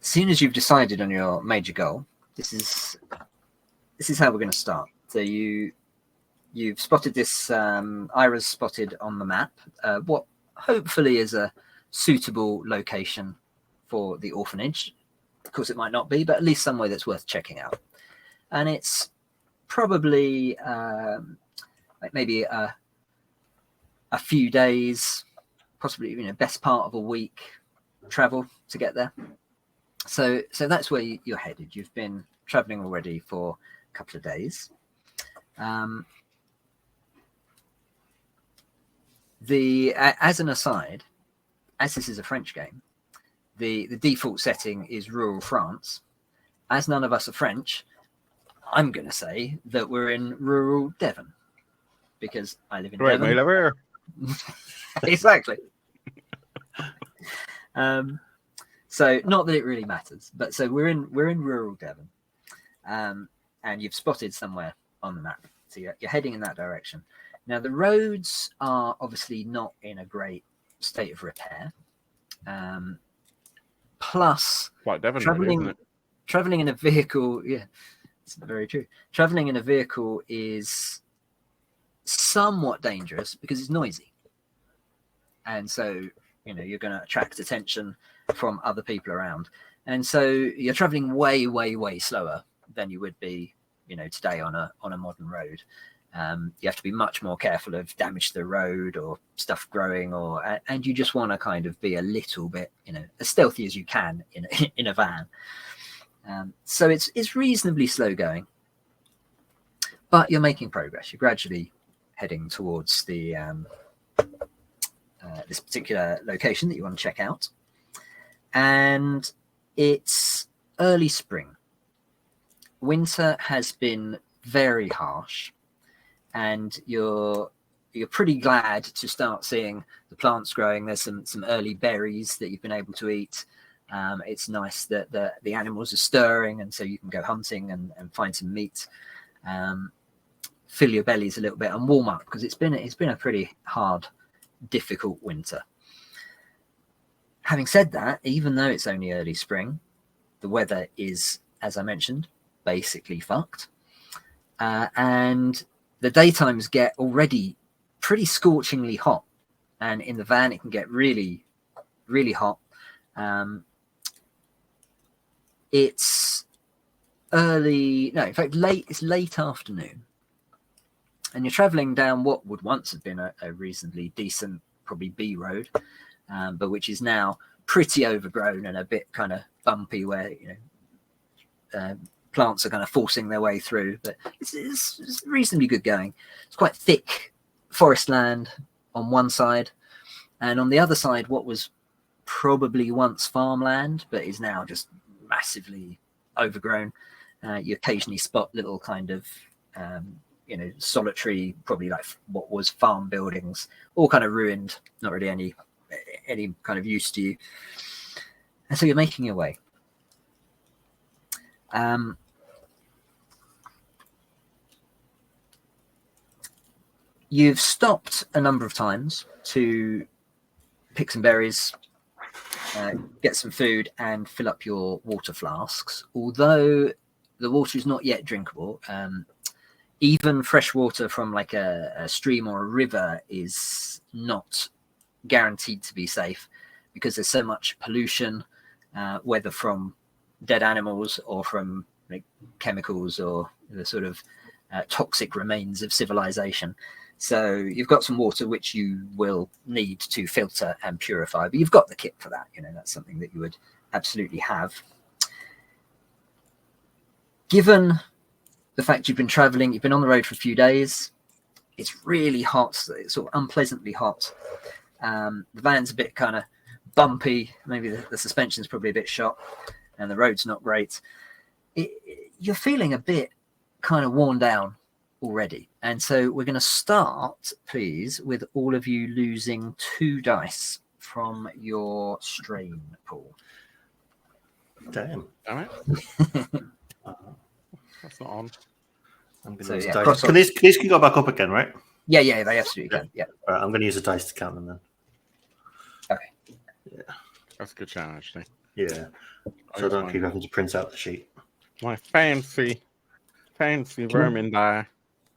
as soon as you've decided on your major goal, this is how we're going to start. So you've spotted this. Ira's spotted on the map what hopefully is a suitable location for the orphanage. Of course, it might not be, but at least somewhere that's worth checking out. And it's probably like maybe a few days, possibly best part of a week travel to get there. So that's where you're headed. You've been traveling already for a couple of days. As an aside, as this is a French game, the default setting is rural France. As none of us are French, I'm going to say that we're in rural Devon because I live in Devon. Exactly. So not that it really matters, but so we're in rural Devon, and you've spotted somewhere on the map, so you're heading in that direction. Now the roads are obviously not in a great state of repair. Plus, Like Devon, traveling in a vehicle, yeah, it's very true. Traveling in a vehicle is somewhat dangerous because it's noisy, and so you're going to attract attention from other people around, and so you're traveling way, way, way slower than you would be, today on a modern road. You have to be much more careful of damage to the road or stuff growing, and you just want to kind of be a little bit, as stealthy as you can in a van. So it's reasonably slow going, but you're making progress. You're gradually heading towards the this particular location that you want to check out, and it's early spring. Winter has been very harsh, and you're pretty glad to start seeing the plants growing. There's some early berries that you've been able to eat. It's nice that the animals are stirring, and so you can go hunting and find some meat, fill your bellies a little bit, and warm up because it's been a pretty hard, difficult winter. Having said that, even though it's only early spring, the weather is, as I mentioned, basically fucked, and the daytimes get already pretty scorchingly hot, and in the van it can get really, really hot. It's late afternoon, and you're traveling down what would once have been a reasonably decent, probably B road, but which is now pretty overgrown and a bit kind of bumpy, where plants are kind of forcing their way through, but it's reasonably good going. It's quite thick forest land on one side, and on the other side, what was probably once farmland, but is now just massively overgrown. You occasionally spot little kind of, solitary, probably like what was farm buildings, all kind of ruined, not really any kind of use to you. And so you're making your way. You've stopped a number of times to pick some berries, get some food, and fill up your water flasks. Although the water is not yet drinkable, even fresh water from like a stream or a river is not guaranteed to be safe because there's so much pollution, whether from dead animals or from chemicals or the sort of toxic remains of civilization. So you've got some water which you will need to filter and purify, but you've got the kit for that. That's something that you would absolutely have. Given the fact you've been traveling, you've been on the road for a few days, it's really hot, it's sort of unpleasantly hot. The van's a bit kind of bumpy, maybe the suspension's probably a bit shot, and the road's not great. You're feeling a bit kind of worn down already. And so we're going to start, please, with all of you losing 2 dice from your strain pool. Damn. All right. That's not on. I'm gonna So, lose yeah, dice. cross Can these go back up again, right? Yeah, they absolutely can. Yeah. All right, I'm going to use a dice to count them then. Okay. Yeah. That's a good shout, actually. Yeah. So I don't keep having to print out the sheet. My fancy vermin die.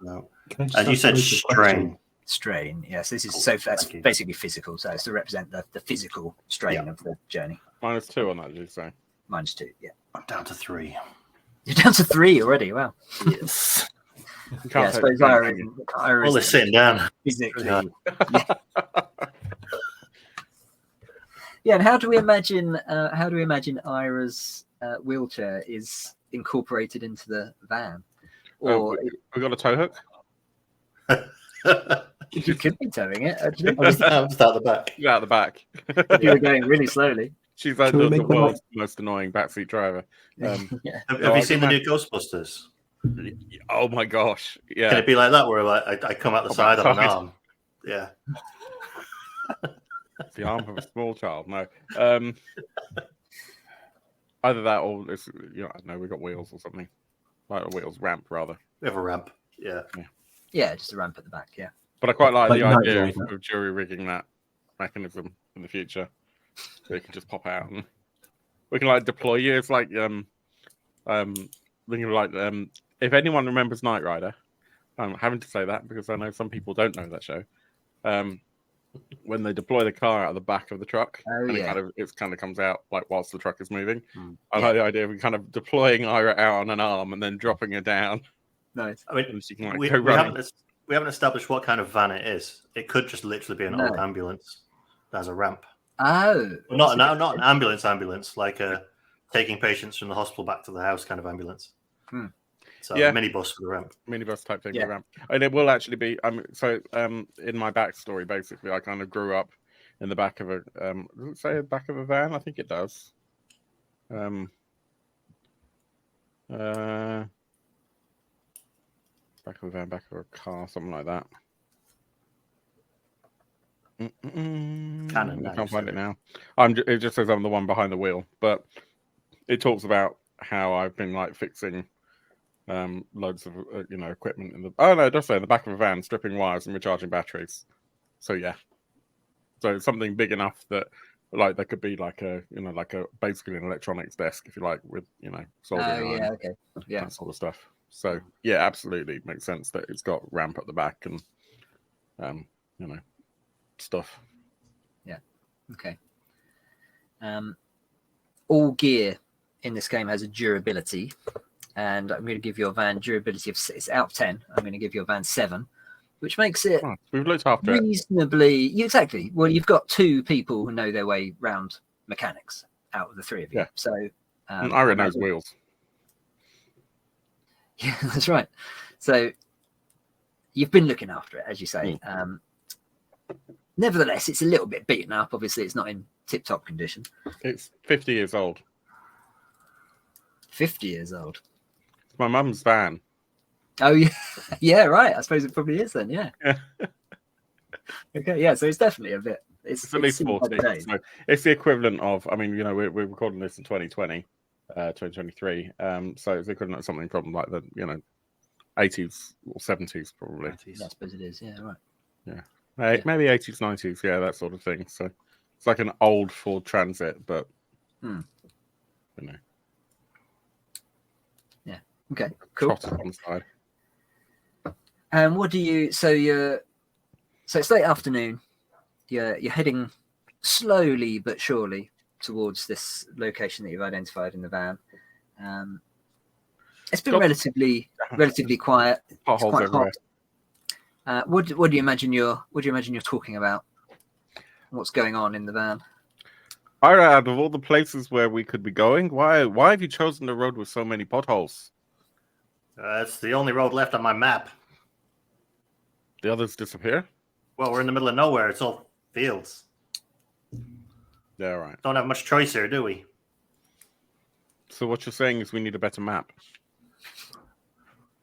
No. Can I just And you ask said a quick question? strain. Strain. Yes, this is Cool. so that's Thank you. basically physical. So it's to represent the physical strain of the journey. -2 on that, did you say? -2. Yeah. I'm down to 3. You're down to 3 already. Wow. Yes. You Yeah, I can't take suppose the Ira same All this sitting down. physically. Yeah. Yeah, and how do we imagine Ira's wheelchair is incorporated into the van? Or we got a tow hook. you could be towing it, actually. I'm just out the back. She's out the back. If you were going really slowly. She's like Can we the make them world's most annoying backseat driver. Yeah. Have No, you I seen can the new Ghostbusters? Oh my gosh! Yeah, Can it be like that where like I come out the side on an arm? Yeah. the arm of a small child. No, either that or it's no, we got wheels or something like a wheels ramp rather. We have a ramp. Yeah. Yeah, just a ramp at the back. Yeah. But I quite like Like the Knight idea Rider. of jury rigging that mechanism in the future, so you can just pop out and we can like deploy you. It's like if anyone remembers Knight Rider, I'm having to say that because I know some people don't know that show. When they deploy the car out of the back of the truck, Oh, and yeah. it kind of comes out like whilst the truck is moving. Mm. I like the idea of kind of deploying Ira out on an arm and then dropping her down, Nice. I mean, and she can like we go running. haven't established what kind of van it is. It could just literally be an No. old ambulance that has a ramp. Oh. Well, not an ambulance, like a taking patients from the hospital back to the house kind of ambulance. Hmm. So Yeah. a minibus with a ramp. Minibus type thing Yeah. with a ramp. And it will actually be in my backstory basically I kind of grew up in the back of a does it say the back of a van? I think it does. Back of a van, back of a car, something like that. Canon, I can't find it now. It just says I'm the one behind the wheel, but it talks about how I've been like fixing loads of equipment in the. Oh no, it does say in the back of a van, stripping wires and recharging batteries. So yeah, so it's something big enough that like there could be like a basically an electronics desk if you like with soldering Oh, iron, yeah. Okay. Yeah. that sort of stuff. So yeah, absolutely makes sense that it's got ramp at the back and stuff. Okay. All gear in this game has a durability, and I'm going to give your van durability of it's out of 10. I'm going to give your van 7, which makes it Oh, we've looked after it. reasonably exactly. Well, you've got 2 people who know their way round mechanics out of the 3 of you. Yeah. So Ira knows wheels. Yeah, that's right. So you've been looking after it, as you say. Nevertheless, it's a little bit beaten up. Obviously, it's not in tip-top condition. It's 50 years old. 50 years old. It's my mum's van. Oh, yeah. Yeah, right. I suppose it probably is then, yeah. Yeah. Okay, yeah, so it's definitely a bit. It's at least seen by 40. the days. So it's the equivalent of, I mean, we're recording this in 2020, 2023. So it's the equivalent of something from like the, 80s or 70s, probably. Yeah, I suppose it is, yeah, right. Yeah. Maybe 80s, 90s, yeah, that sort of thing. So it's like an old Ford Transit, but, Yeah, okay, cool. trotted on the side. And what do you, so it's late afternoon, you're heading slowly but surely towards this location that you've identified in the van. It's been relatively quiet. It's Potholes quite everywhere. hot. What do you imagine you're talking about? What's going on in the van? Ira, out of all the places where we could be going, why have you chosen the road with so many potholes? It's the only road left on my map. The others disappear? Well, we're in the middle of nowhere. It's all fields. Yeah, right. Don't have much choice here, do we? So what you're saying is we need a better map.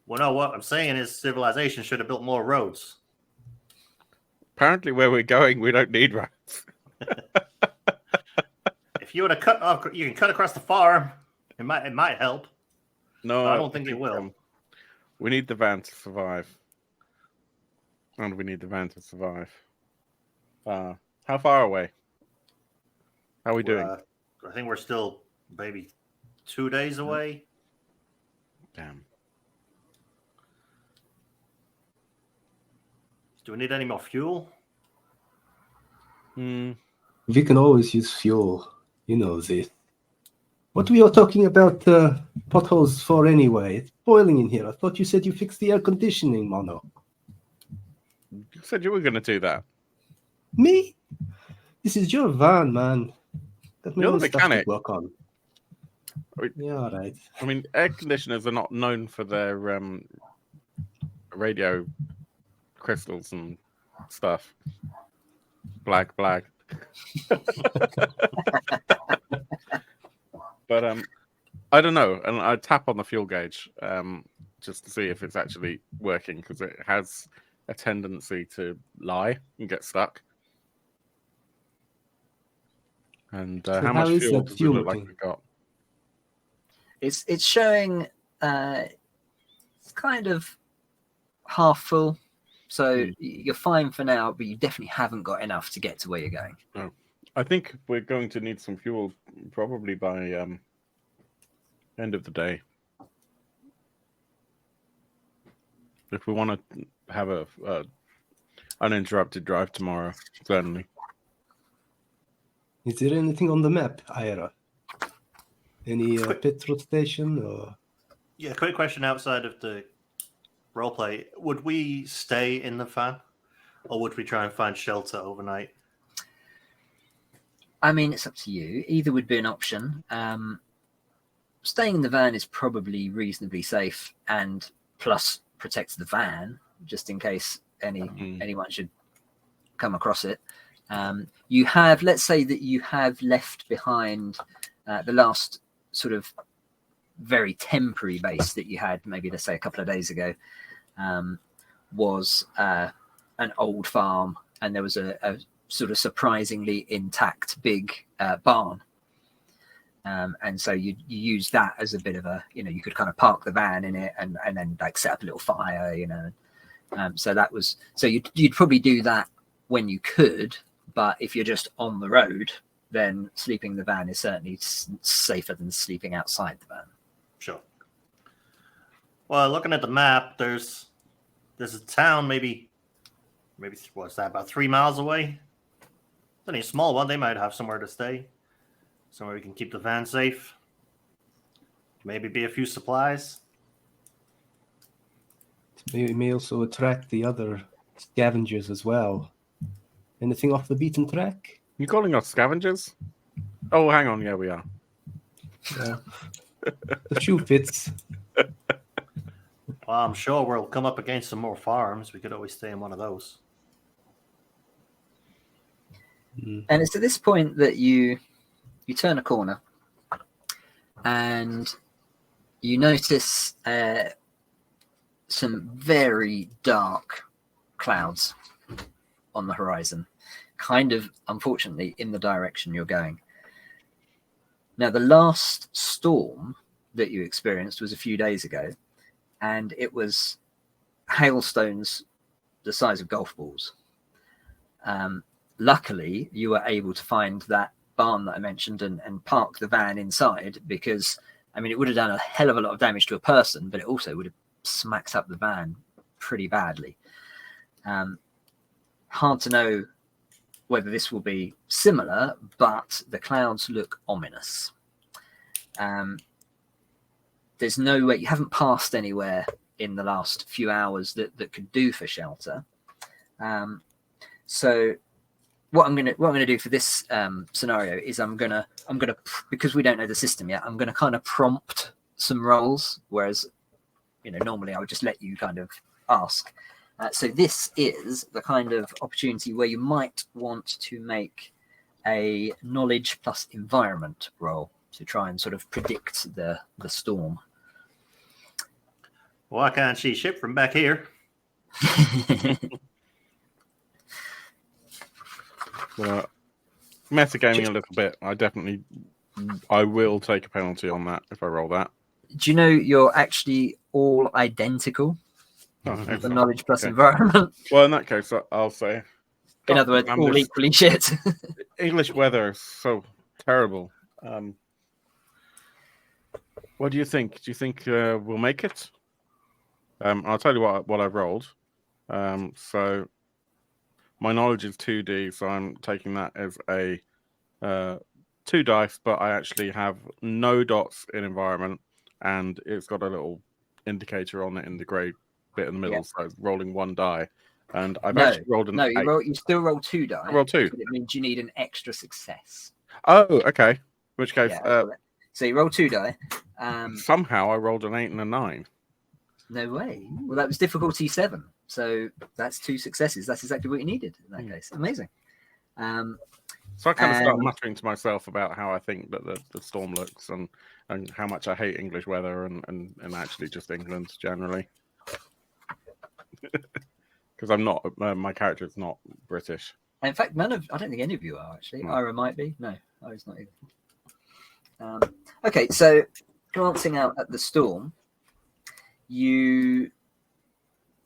Well, no, what I'm saying is civilization should have built more roads. Apparently where we're going, we don't need roads. If you would have cut off, you can cut across the farm. It might help. No, But I don't think it will. We need the van to survive. And we need the van to survive. How far away? How are we doing? I think we're still maybe 2 days away. Damn. Do we need any more fuel? We can always use fuel. You know this. What we are talking about potholes for anyway? It's boiling in here. I thought you said you fixed the air conditioning, Mono. You said you were going to do that. Me? This is your van, man. Got my You're own the stuff to mechanic. work on. Wait. Yeah, all right. I mean, air conditioners are not known for their radio crystals and stuff. Blag. But I don't know, and I tap on the fuel gauge just to see if it's actually working, because it has a tendency to lie and get stuck. And So how how much is fuel that does it fuel look like thing? we've got? It's showing it's kind of half full, so you're fine for now, but you definitely haven't got enough to get to where you're going. Oh. I think we're going to need some fuel probably by end of the day. If we want to have a uninterrupted drive tomorrow, certainly. Is there anything on the map, Ira? Any petrol station or? Yeah, quick question outside of the roleplay. Would we stay in the van, or would we try and find shelter overnight? I mean, it's up to you. Either would be an option. Staying in the van is probably reasonably safe, and plus protects the van just in case anyone should come across it. You have, let's say that you have left behind the last sort of very temporary base that you had, maybe let's say a couple of days ago, was an old farm, and there was a sort of surprisingly intact big barn. And so you use that as a bit of a, you could kind of park the van in it and then like set up a little fire, so you'd probably do that when you could, but if you're just on the road, then sleeping in the van is certainly safer than sleeping outside the van. Sure. Well, looking at the map, there's a town maybe what's that, about 3 miles away? It's only a small one. They might have somewhere to stay, somewhere we can keep the van safe. Maybe be a few supplies. It may also attract the other scavengers as well. Anything off the beaten track? You calling us scavengers? Oh, hang on. Yeah, we are. Yeah. The shoe fits. Well, I'm sure we'll come up against some more farms. We could always stay in one of those. And it's at this point that you turn a corner and you notice some very dark clouds on the horizon, kind of, unfortunately, in the direction you're going. Now, the last storm that you experienced was a few days ago, and it was hailstones the size of golf balls. Luckily, you were able to find that barn that I mentioned and park the van inside, because, I mean, it would have done a hell of a lot of damage to a person, but it also would have smacked up the van pretty badly. Hard to know whether this will be similar, but the clouds look ominous. There's no way, you haven't passed anywhere in the last few hours that could do for shelter. So what I'm gonna do for this scenario is I'm gonna because we don't know the system yet, I'm gonna kind of prompt some roles, whereas normally I would just let you kind of ask. So this is the kind of opportunity where you might want to make a knowledge plus environment roll to try and sort of predict the storm. Well, I can't see ship from back here. Well, metagaming a little bit. I will take a penalty on that if I roll that. Do you know you're actually all identical? Oh, The excellent. knowledge plus Okay. environment. Well, in that case, I'll say. In other words, Damn, all this equally shit. English weather is so terrible. What do you think? Do you think we'll make it? I'll tell you what I've rolled. So my knowledge is 2D, so I'm taking that as a 2 dice, but I actually have no dots in environment, and it's got a little indicator on it in the grey bit in the middle, so it's rolling 1 die. And I've actually rolled an 8. You still roll 2 die. I roll 2. But it means you need an extra success. Oh, okay. In which case, so you roll 2 die. somehow I rolled an 8 and a 9. No way. Well, that was difficulty 7. So that's 2 successes. That's exactly what you needed in that case. Amazing. So I kind of start muttering to myself about how I think that the storm looks and how much I hate English weather and actually just England generally. Because I'm not, my character is not British. In fact, I don't think any of you are actually. No. Ira might be. No, Ira's not either. Okay, so glancing out at the storm,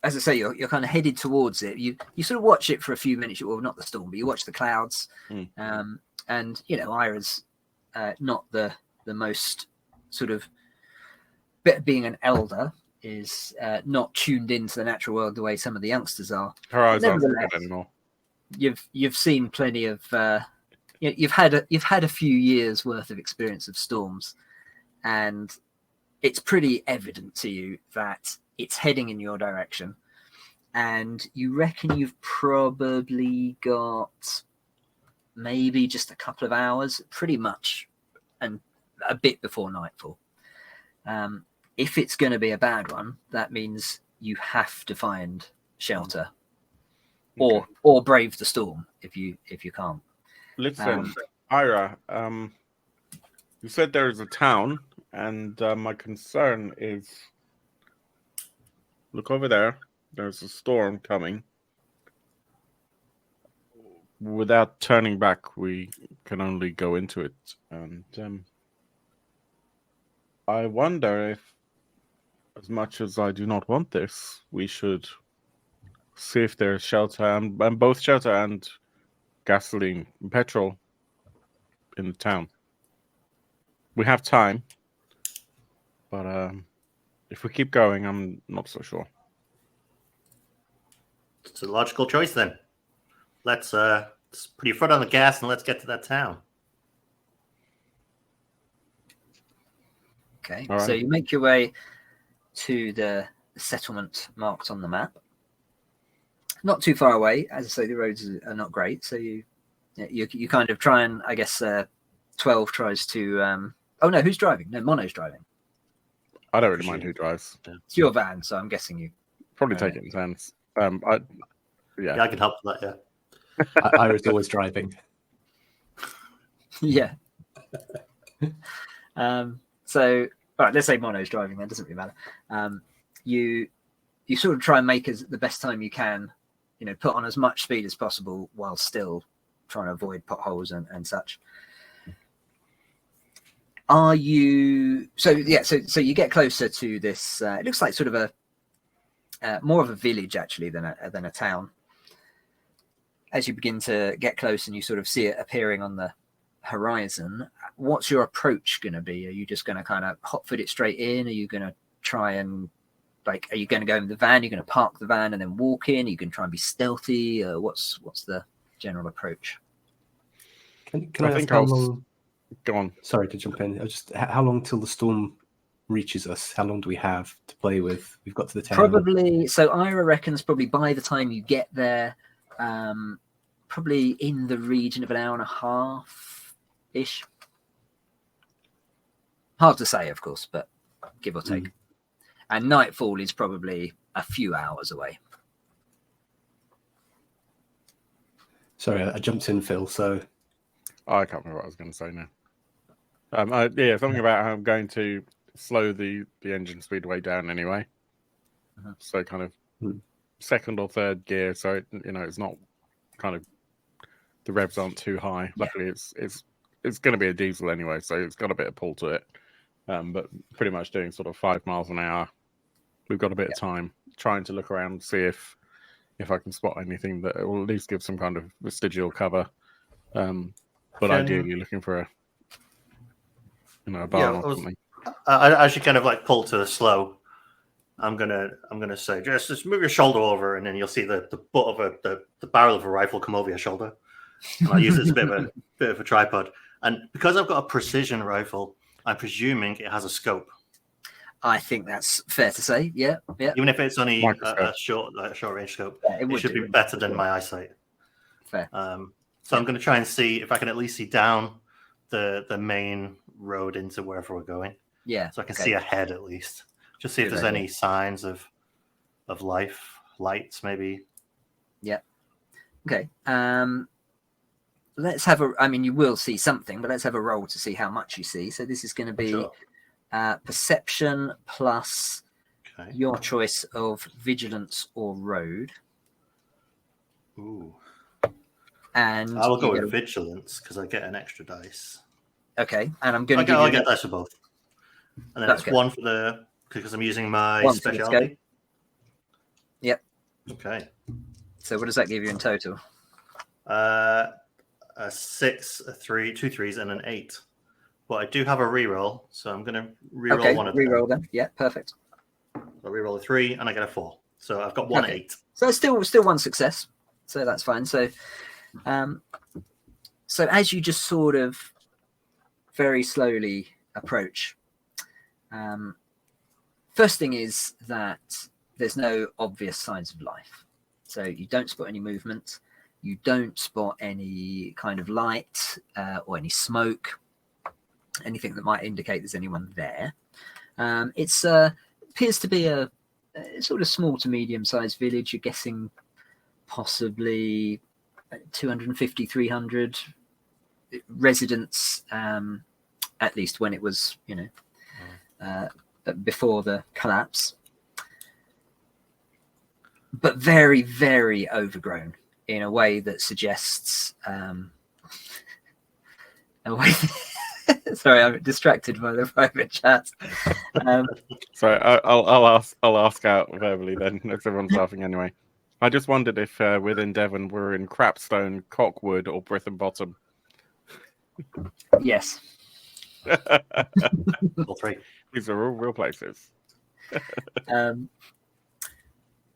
as I say, you're kind of headed towards it. You sort of watch it for a few minutes. Well, not the storm, but you watch the clouds. And Ira's not the most sort of being an elder is not tuned into the natural world the way some of the youngsters are. Her eyes aren't good anymore. You've seen plenty of you've had a few years worth of experience of storms, and it's pretty evident to you that it's heading in your direction, and you reckon you've probably got maybe just a couple of hours, pretty much, and a bit before nightfall. If it's going to be a bad one, that means you have to find shelter, or brave the storm if you can't. Listen, Ira, you said there is a town, and my concern is, look over there. There's a storm coming. Without turning back, we can only go into it, and I wonder if, as much as I do not want this, we should see if there's shelter and both shelter and gasoline and petrol in the town. We have time, but if we keep going, I'm not so sure. It's a logical choice then. Let's put your foot on the gas and let's get to that town. Okay, All right. So you make your way to the settlement marked on the map. Not too far away. As I say, the roads are not great, so you kind of try and, I guess, 12 tries to. Oh no, who's driving? No, Mono's driving. I don't really mind who drives. It's your van, so I'm guessing you. Probably take it in turns. Yeah, I can help with that. Yeah. Ira's always driving. Yeah. So, all right, let's say Mono's driving. That doesn't really matter. You sort of try and make the best time you can. Put on as much speed as possible while still trying to avoid potholes and such. Are you? So yeah. So you get closer to this. It looks like sort of a more of a village actually than a town. As you begin to get close and you sort of see it appearing on the horizon, what's your approach going to be? Are you just going to kind of hot foot it straight in? Are you going to try and are you going to go in the van? You're going to park the van and then walk in? Are you going to try and be stealthy? What's the general approach? Can I ask how long? Go on. Sorry to jump in. How long till the storm reaches us? How long do we have to play with? We've got to the town. Probably. So Ira reckons probably by the time you get there, probably in the region of an hour and a half ish. Hard to say, of course, but give or take. And nightfall is probably a few hours away. Sorry, I jumped in, Phil. So I can't remember what I was going to say now. Something about how I'm going to slow the engine speed way down anyway. So kind of second or third gear, so it's not kind of the revs aren't too high. Luckily, it's going to be a diesel anyway, so it's got a bit of pull to it. But pretty much doing sort of 5 miles an hour. We've got a bit of time, trying to look around, see if I can spot anything that will at least give some kind of vestigial cover. But ideally, looking for a barn or something. I should kind of like pull to a slow. I'm gonna say just move your shoulder over, and then you'll see the butt of the barrel of a rifle come over your shoulder. And I'll use it as a bit of a tripod. And because I've got a precision rifle, I'm presuming it has a scope. I think that's fair to say. Yeah. Even if it's only a short range scope, it should be better than my eyesight. Fair. So I'm going to try and see if I can at least see down the main road into wherever we're going. Yeah. So I can see ahead at least. Just see if there's any signs of lights maybe. Yeah. Okay. Let's have you will see something, but let's have a roll to see how much you see. So this is going to be perception plus your choice of vigilance or road. Ooh. And I will go with vigilance because I get an extra dice. Okay, and I'm going to I'll get dice for both. And then it's one for because I'm using my specialty. Yep. Okay. So what does that give you in total? A 6, a 3, 2 3s, and an 8. But I do have a reroll, so I'm going to reroll one of them. Reroll them. Yeah, perfect. I'll reroll a 3, and I get a 4. So I've got 1 8. So still one success. So that's fine. So, so as you just sort of very slowly approach, first thing is that there's no obvious signs of life. So you don't spot any movement. You don't spot any kind of light or any smoke, anything that might indicate there's anyone there. It appears to be a sort of small to medium-sized village. You're guessing possibly 250, 300 residents, at least when it was, before the collapse. But very, very overgrown in a way that suggests sorry, I'm distracted by the private chat. Sorry, I'll ask out verbally then, if everyone's laughing anyway. I just wondered if within Devon we're in Crapstone, Cockwood, or Brithen Bottom. Yes. All 3. These are all real places.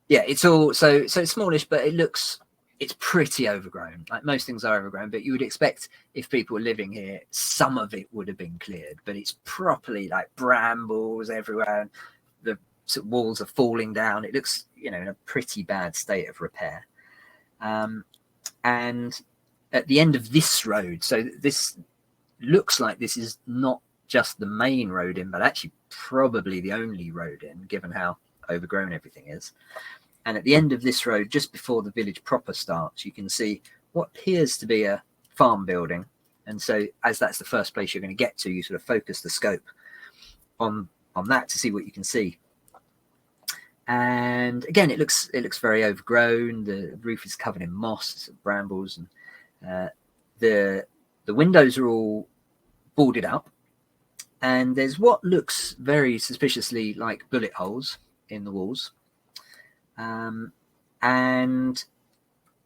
Yeah, it's all so it's smallish, but it's pretty overgrown. Like most things are overgrown, but you would expect if people were living here, some of it would have been cleared. But it's properly like brambles everywhere. The walls are falling down. It looks, in a pretty bad state of repair. And at the end of this road, so this looks like this is not just the main road in, but actually probably the only road in, given how overgrown everything is. And at the end of this road, just before the village proper starts, you can see what appears to be a farm building. And so as that's the first place you're going to get to, you sort of focus the scope on that to see what you can see. And again, it looks very overgrown. The roof is covered in moss, brambles, and the windows are all boarded up. And there's what looks very suspiciously like bullet holes in the walls. And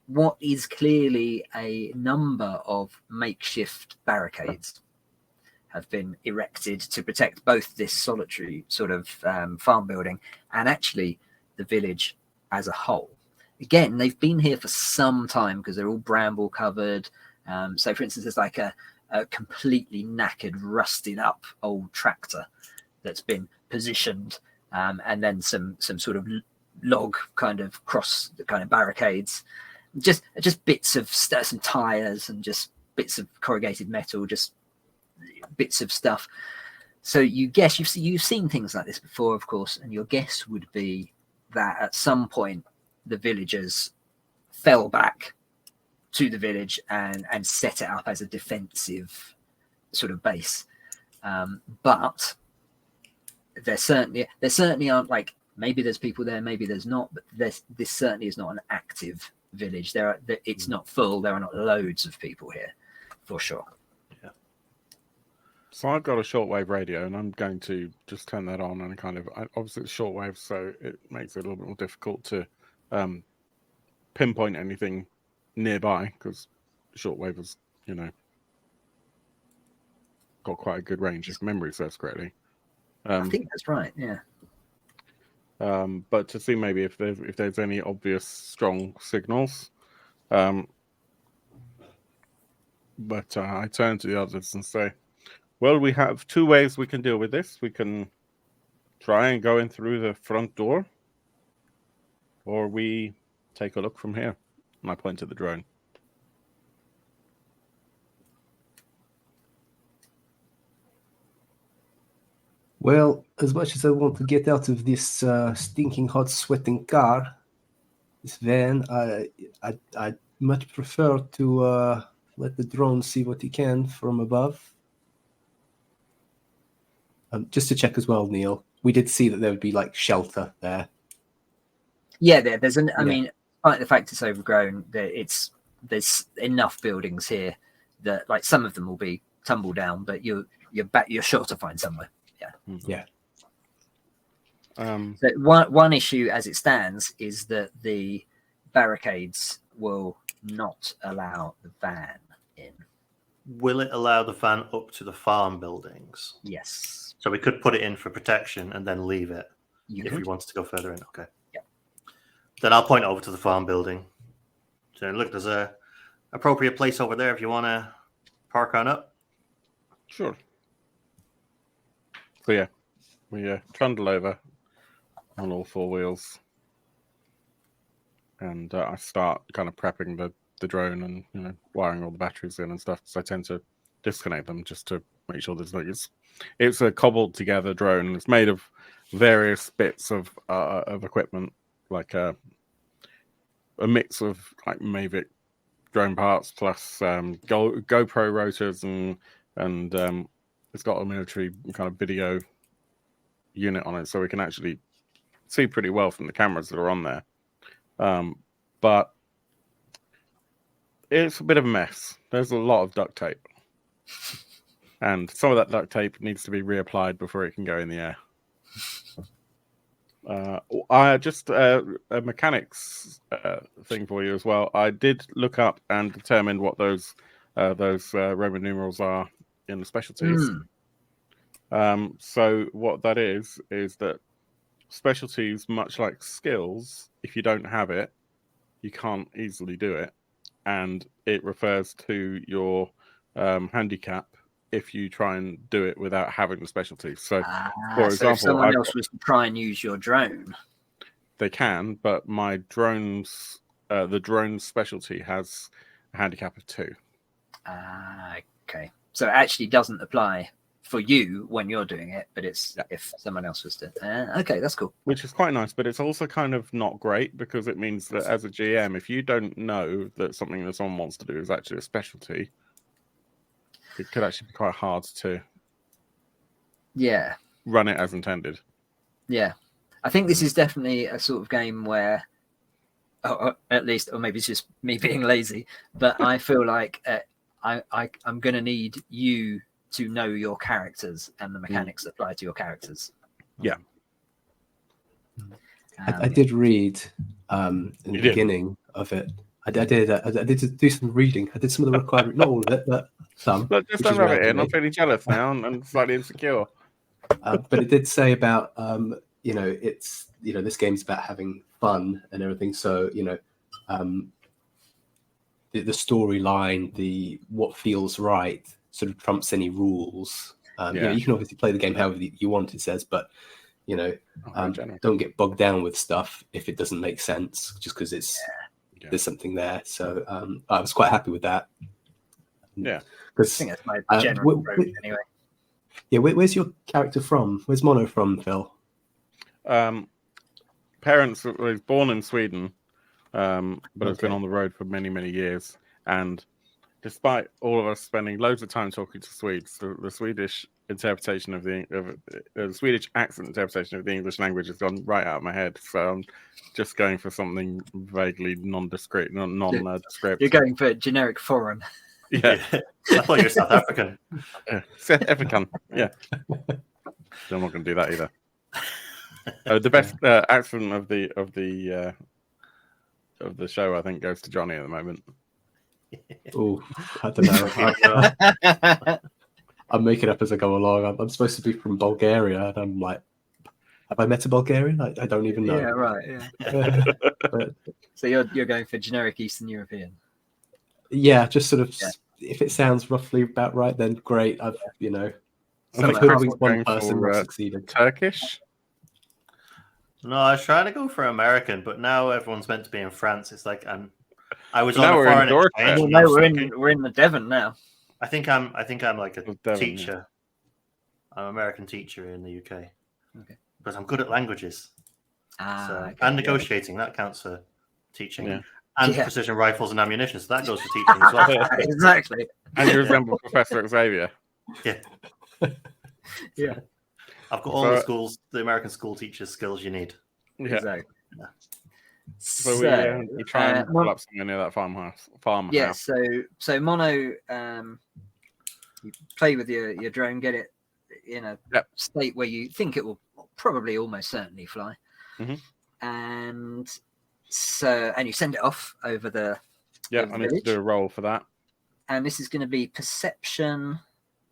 what is clearly a number of makeshift barricades have been erected to protect both this solitary sort of farm building and actually the village as a whole. Again, they've been here for some time because they're all bramble covered. So, for instance, there's like a completely knackered, rusted up old tractor that's been positioned, and then some sort of log kind of cross the kind of barricades, just bits of some tires and just bits of corrugated metal, just bits of stuff. So you guess you've seen things like this before, of course, and your guess would be that at some point the villagers fell back to the village and set it up as a defensive sort of base. But there certainly aren't, like, maybe there's people there, maybe there's not, but this certainly is not an active village. It's not full. There are not loads of people here, for sure. Yeah. So I've got a shortwave radio, and I'm going to just turn that on and obviously it's shortwave, so it makes it a little bit more difficult to pinpoint anything nearby because shortwave is, got quite a good range if memory serves correctly. I think that's right. Yeah. But to see maybe if there's any obvious strong signals. But I turn to the others and say, well, we have two ways we can deal with this. We can try and go in through the front door, or we take a look from here. And I point to the drone. Well, as much as I want to get out of this stinking hot sweating car, this van, I much prefer to let the drone see what he can from above. Just to check as well, Neil, we did see that there would be like shelter there. Yeah, there's an. I mean, despite the fact it's overgrown, there's enough buildings here that like some of them will be tumble down, but you're sure to find somewhere. Yeah. So one issue as it stands is that the barricades will not allow the van in. Will it allow the van up to the farm buildings? Yes. So we could put it in for protection and then leave it if could. we wanted to go further in. Okay. Yeah. Then I'll point over to the farm building. So look, there's a appropriate place over there if you want to park on up. Sure. So yeah, we trundle over on all four wheels, and I start kind of prepping the drone and wiring all the batteries in and stuff. So I tend to disconnect them just to make sure there's it's a cobbled together drone. It's made of various bits of equipment, like a mix of like Mavic drone parts plus GoPro rotors and it's got a military kind of video unit on it, so we can actually see pretty well from the cameras that are on there. But it's a bit of a mess. There's a lot of duct tape. And some of that duct tape needs to be reapplied before it can go in the air. I just a mechanics thing for you as well. I did look up and determine what those Roman numerals are in the specialties. So what that is that specialties, much like skills, if you don't have it, you can't easily do it, and it refers to your handicap if you try and do it without having the specialties. So, for example, if someone else was to try and use your drone, they can, but my drone's the drone specialty has a handicap of 2. Okay. So it actually doesn't apply for you when you're doing it, but it's if someone else was to. Okay, that's cool. Which is quite nice, but it's also kind of not great because it means that as a GM, if you don't know that something that someone wants to do is actually a specialty, it could actually be quite hard to run it as intended. Yeah. I think this is definitely a sort of game where, at least, or maybe it's just me being lazy, but I feel like I'm going to need you to know your characters and the mechanics that apply to your characters. Yeah. I did read in the beginning of it. I did do some reading. I did some of the required, not all of it, but some. Look, just don't rub it in. I'm feeling jealous now and slightly insecure. But it did say about, it's, this game's about having fun and everything. So, the storyline, what feels right sort of trumps any rules. You can obviously play the game however you want, it says, but, don't get bogged down with stuff if it doesn't make sense just because there's something there. So I was quite happy with that. Yeah. I think that's my general approach anyway. Yeah, where's your character from? Where's Mono from, Phil? Parents was born in Sweden, but has been on the road for many, many years. And despite all of us spending loads of time talking to Swedes, the Swedish interpretation of the Swedish accent interpretation of the English language has gone right out of my head. So I'm just going for something vaguely nondescript, non-descript. You're going for generic foreign. Yeah. I thought you were South African. South African. Yeah. I'm not going to do that either. The best accent of the show, I think, goes to Johnny at the moment. Oh, I don't know. I'm making up as I go along. I'm supposed to be from Bulgaria, and I'm like, have I met a Bulgarian? I don't even know. Yeah, right. Yeah. So you're going for generic Eastern European. Yeah, just sort of. Yeah. If it sounds roughly about right, then great. I've I I've think heard Chris with was one going person for, not succeeded. Turkish. No, I was trying to go for American, but now everyone's meant to be in France. It's like I was Now on a we're in foreign Dorset. exchange. Well, and no, I'm we're thinking- in the Devon now. I think I'm like a Devon, teacher. I'm an American teacher in the UK. Okay. Because I'm good at languages. Okay, And negotiating, that counts for teaching. Yeah. And Yeah. precision rifles and ammunition, so that goes for teaching as well. Exactly. And you resemble Professor Xavier. Yeah. Yeah. I've got all the American school teachers skills you need. Yeah. Exactly. Yeah. So we try and pull up somewhere near that farmhouse. Yeah. So Mono, you play with your drone, get it in a state where you think it will probably almost certainly fly, and you send it off over the I need to do a roll for that. And this is going to be perception.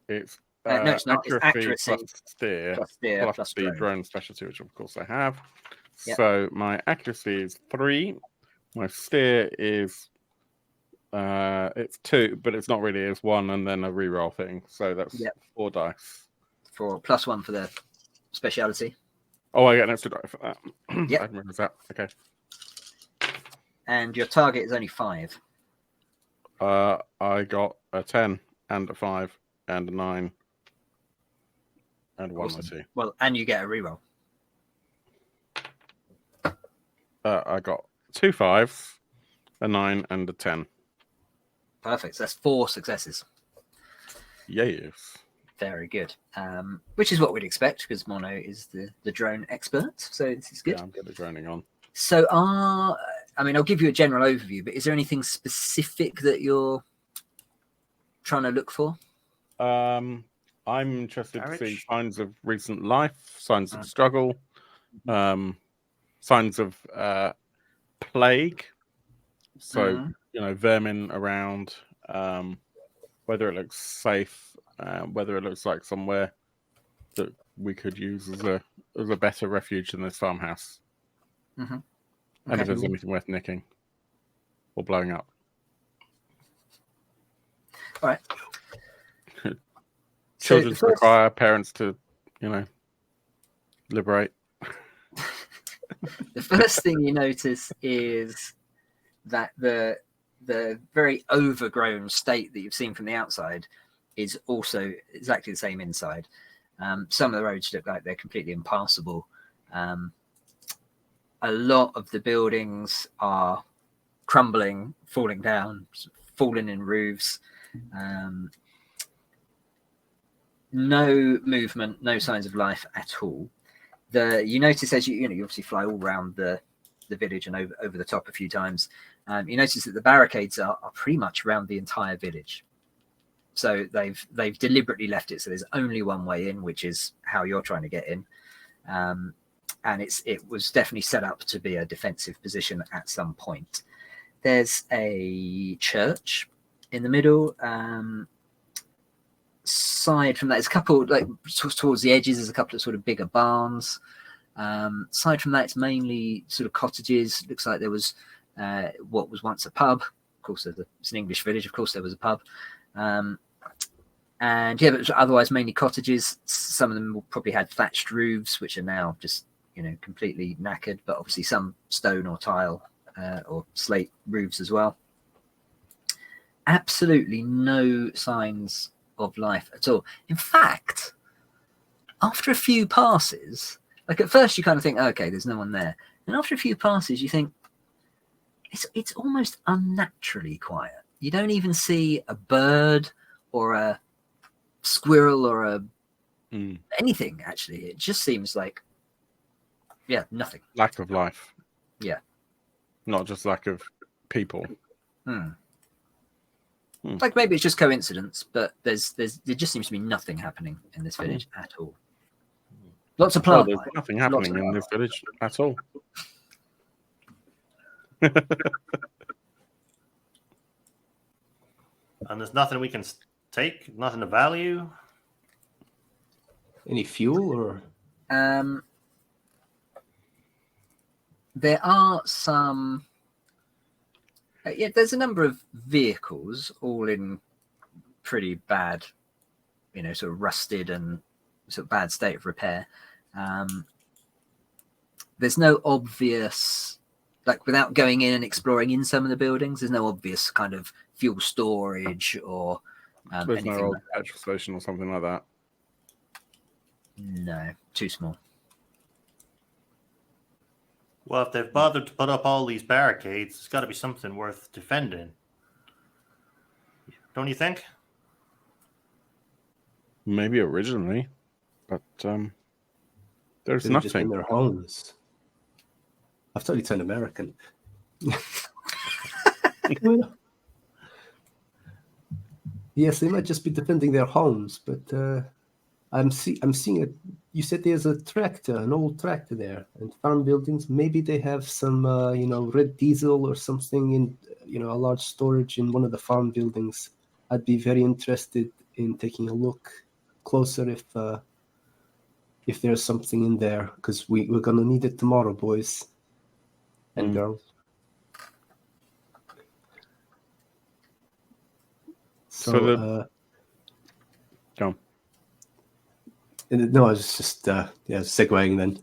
It's no, it's not. It's accuracy plus steer plus the drone. drone specialty, which of course I have. Yep. So my accuracy is 3. My steer is it's 2, but it's not really. It's 1 and then a reroll thing. So that's 4 dice. For +1 for the speciality. Oh, I get an extra die for that. Yep. I remember that. Okay. And your target is only 5. I got a 10 and a 5 and a 9 and 1 Awesome. I see. Well, and you get a reroll. I got 2 5s, a 9 and a 10. Perfect. So that's 4 successes. Yes. Very good. Which is what we'd expect because Mono is the drone expert. So this is good. Yeah, I'm good at droning on. So I'll give you a general overview, but is there anything specific that you're trying to look for? I'm interested to see signs of recent life, signs of struggle, signs of plague. So, vermin around, whether it looks safe, whether it looks like somewhere that we could use as a better refuge than this farmhouse. Mm-hmm. And if there's anything worth nicking or blowing up. All right. Children require parents to, liberate. The first thing you notice is that the very overgrown state that you've seen from the outside is also exactly the same inside. Some of the roads look like they're completely impassable. A lot of the buildings are crumbling, falling down, falling in roofs. No movement, no signs of life at all. You notice as you obviously fly all around the village and over the top a few times. You notice that the barricades are pretty much around the entire village. So they've deliberately left it so there's only one way in, which is how you're trying to get in. And it was definitely set up to be a defensive position at some point. There's a church in the middle. Aside from that, there's a couple, like towards the edges, there's a couple of sort of bigger barns. Aside from that, it's mainly sort of cottages. It looks like there was what was once a pub. Of course, it's an English village. Of course, there was a pub. But otherwise mainly cottages. Some of them probably had thatched roofs, which are now just completely knackered. But obviously, some stone or tile or slate roofs as well. Absolutely no signs of life at all. In fact, after a few passes, like at first you kind of think, okay, there's no one there, and after a few passes, you think it's almost unnaturally quiet. You don't even see a bird or a squirrel or anything. Actually, it just seems like nothing. Lack of life. Yeah, not just lack of people. Like maybe it's just coincidence, but there just seems to be nothing happening in this village at all. Lots of Well, plant there's life. nothing Lots happening of in this village at all. And there's nothing we can take, nothing of value. Any fuel or? There are some. Yeah, there's a number of vehicles, all in pretty bad, sort of rusted and sort of bad state of repair. There's no obvious, like without going in and exploring in some of the buildings, there's no obvious kind of fuel storage or There's anything no old like that. petrol station or something like that. No, too small. Well, if they've bothered to put up all these barricades, it's got to be something worth defending. Don't you think? Maybe originally, but there's They're just in nothing. their homes. I've totally turned American. Yes, they might just be defending their homes, but I'm seeing it. You said there's a tractor, an old tractor there, and farm buildings. Maybe they have some, red diesel or something in, a large storage in one of the farm buildings. I'd be very interested in taking a look closer if there's something in there, because we're gonna need it tomorrow, boys and girls. So So, go on. no, I was just segueing then.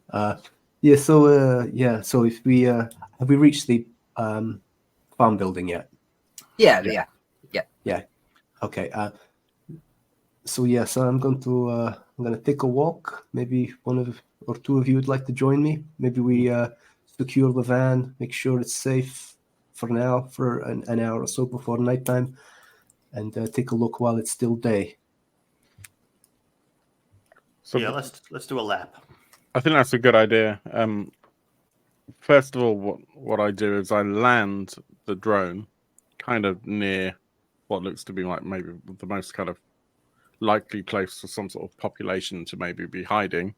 So if we have we reached the farm building yet? Yeah. Okay. So I'm going to take a walk. Maybe one or two of you would like to join me. Maybe we secure the van, make sure it's safe for now for an hour or so before nighttime, and take a look while it's still day. So Yeah, let's do a lap. I think that's a good idea. First of all, what I do is I land the drone kind of near what looks to be like maybe the most kind of likely place for some sort of population to maybe be hiding.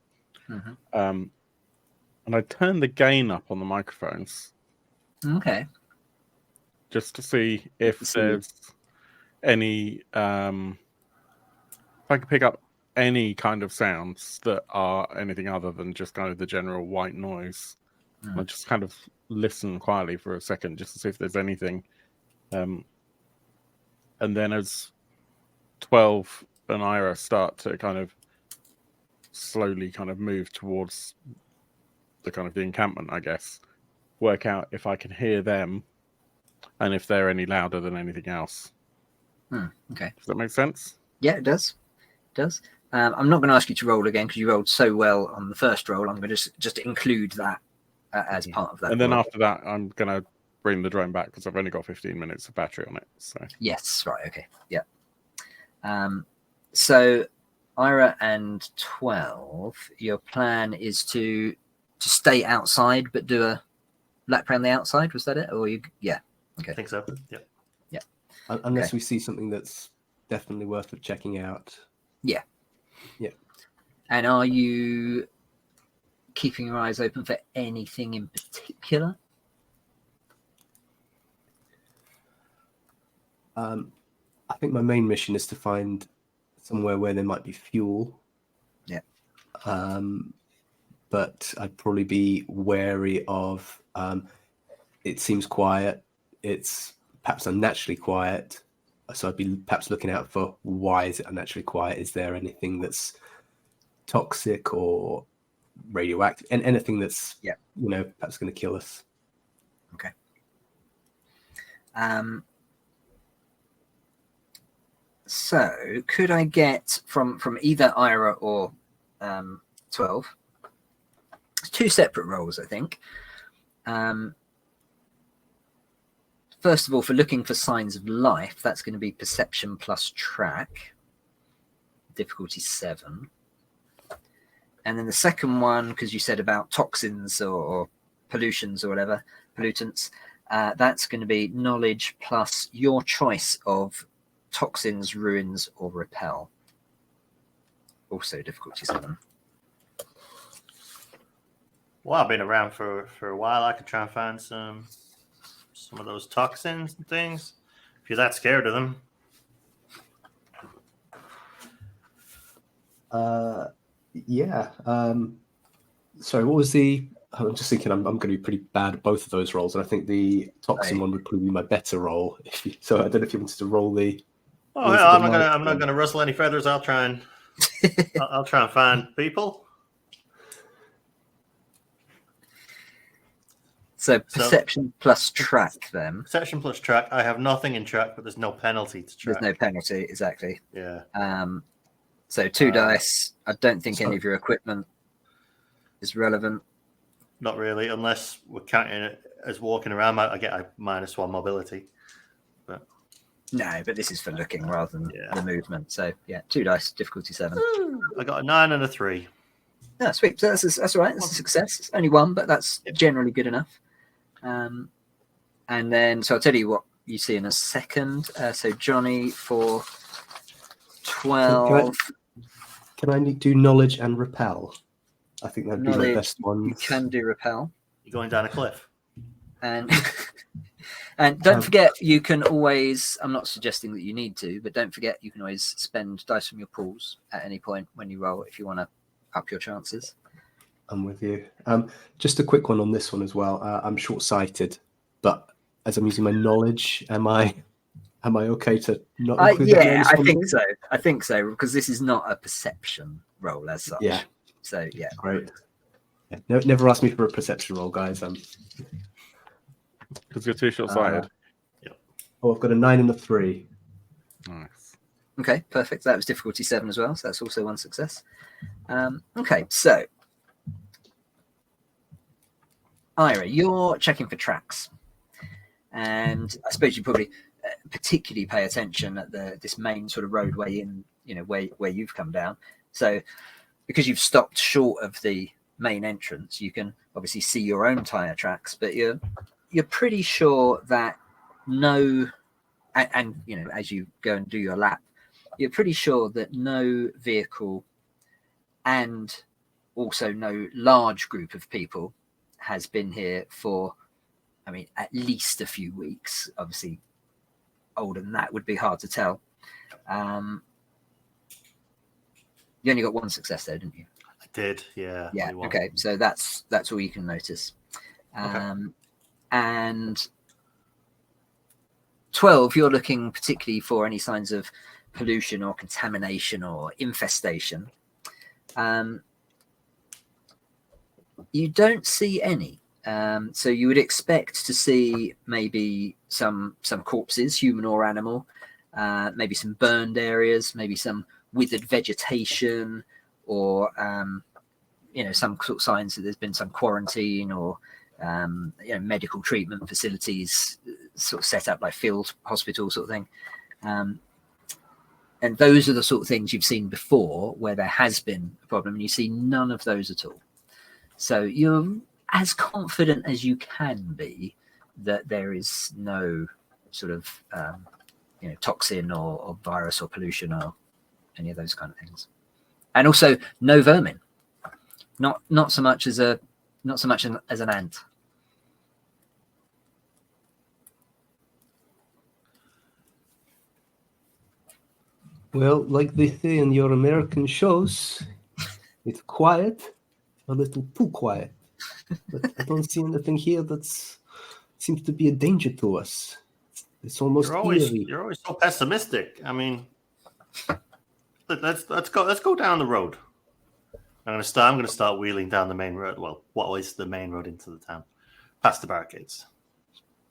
Mm-hmm. And I turn the gain up on the microphones Okay. just to see if there's any if I can pick up any kind of sounds that are anything other than just kind of the general white noise. I just kind of listen quietly for a second just to see if there's anything. And then as 12 and Ira start to kind of slowly kind of move towards the encampment, I guess, work out if I can hear them and if they're any louder than anything else. Okay. Does that make sense? Yeah, it does. I'm not going to ask you to roll again because you rolled so well on the first roll. I'm going to just include that as part of that. And then roll. after that, I'm going to bring the drone back because I've only got 15 minutes of battery on it. So yes, right, okay, yeah. So Ira and 12, your plan is to stay outside but do a lap around the outside. Was that it? Or you? Yeah. Okay. I think so. Yeah. Unless we see something that's definitely worth checking out. Yeah. Yeah. And are you keeping your eyes open for anything in particular? I think my main mission is to find somewhere where there might be fuel. Yeah. But I'd probably be wary of. It seems quiet. It's perhaps unnaturally quiet. So I'd be perhaps looking out for why is it unnaturally quiet? Is there anything that's toxic or radioactive, and anything that's perhaps going to kill us? Okay. So could I get from either Ira or 12 two separate rolls, I think. First of all, for looking for signs of life, that's going to be perception plus track, difficulty 7. And then the second one, because you said about toxins or pollutions or whatever, pollutants, that's going to be knowledge plus your choice of toxins, ruins, or repel. Also difficulty 7. Well, I've been around for a while. I could try and find some of those toxins and things. If you're that scared of them. Yeah. Sorry, what was the... I'm just thinking I'm going to be pretty bad at both of those roles, and I think the toxin one would probably be my better role. So I don't know if you wanted to roll the... Oh, yeah, I'm not gonna rustle any feathers. I'll try and I'll try and find people. So perception plus track then. Perception plus track. I have nothing in track, but there's no penalty to track. There's no penalty, exactly. Yeah. So 2 dice. I don't think any of your equipment is relevant. Not really, unless we're counting it as walking around. I get a -1 mobility. But no, but this is for looking rather than the movement. So yeah, 2 dice, difficulty 7. I got a 9 and a 3. No, sweet. So that's all right. That's a success. It's only 1, but that's generally good enough. And then, so I'll tell you what you see in a second. So Johnny for 12. Can I do knowledge and repel? I think that'd be my best one. You can do repel. You're going down a cliff. And don't forget, you can always, I'm not suggesting that you need to, but don't forget you can always spend dice from your pools at any point when you roll if you want to up your chances. I'm with you. Just a quick one on this one as well. I'm short-sighted, but as I'm using my knowledge, am I okay to not include that? Yeah, I think so, because this is not a perception roll as such. Yeah. So yeah, great. Yeah, never ask me for a perception roll, guys. Because you're too short-sighted. Oh, I've got a 9 and a 3. Nice. Okay, perfect. That was difficulty 7 as well, so that's also 1 success. Okay, so Ira, you're checking for tracks, and I suppose you probably particularly pay attention at this main sort of roadway in, where you've come down. So because you've stopped short of the main entrance, you can obviously see your own tire tracks, but you're pretty sure that and as you go and do your lap, you're pretty sure that no vehicle and also no large group of people has been here for, at least a few weeks. Obviously, older than that would be hard to tell. You only got 1 success there, didn't you? I did, yeah. Yeah. Okay, so that's all you can notice. And 12, you're looking particularly for any signs of pollution or contamination or infestation. You don't see any. So you would expect to see maybe some corpses, human or animal, maybe some burned areas, maybe some withered vegetation, or some sort of signs that there's been some quarantine or medical treatment facilities sort of set up like field hospital sort of thing. And those are the sort of things you've seen before where there has been a problem, and you see none of those at all. So you're as confident as you can be that there is no sort of toxin or virus or pollution or any of those kind of things, and also no vermin. Not so much as an ant. Well, like they say in your American shows, it's quiet, a little too quiet. But I don't see anything here that seems to be a danger to us. It's almost eerie. You're always so pessimistic. Let's go down the road. I'm gonna start wheeling down the main road. Well, what is the main road into the town? Past the barricades.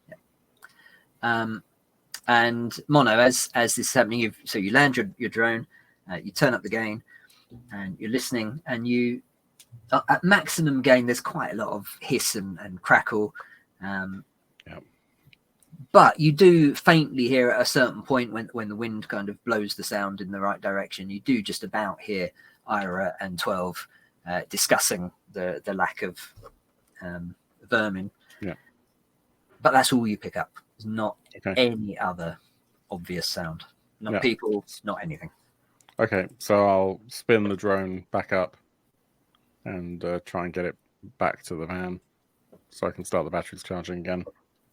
Yeah. And Mono, as this is happening, you land your drone, you turn up the gain, and you're listening, and you at maximum gain. There's quite a lot of hiss and crackle, but you do faintly hear at a certain point when the wind kind of blows the sound in the right direction. You do just about hear Ira and 12 discussing the lack of vermin. Yeah, but that's all you pick up. There's not any other obvious sound. Not people, not anything. Okay, so I'll spin the drone back up and try and get it back to the van so I can start the batteries charging again.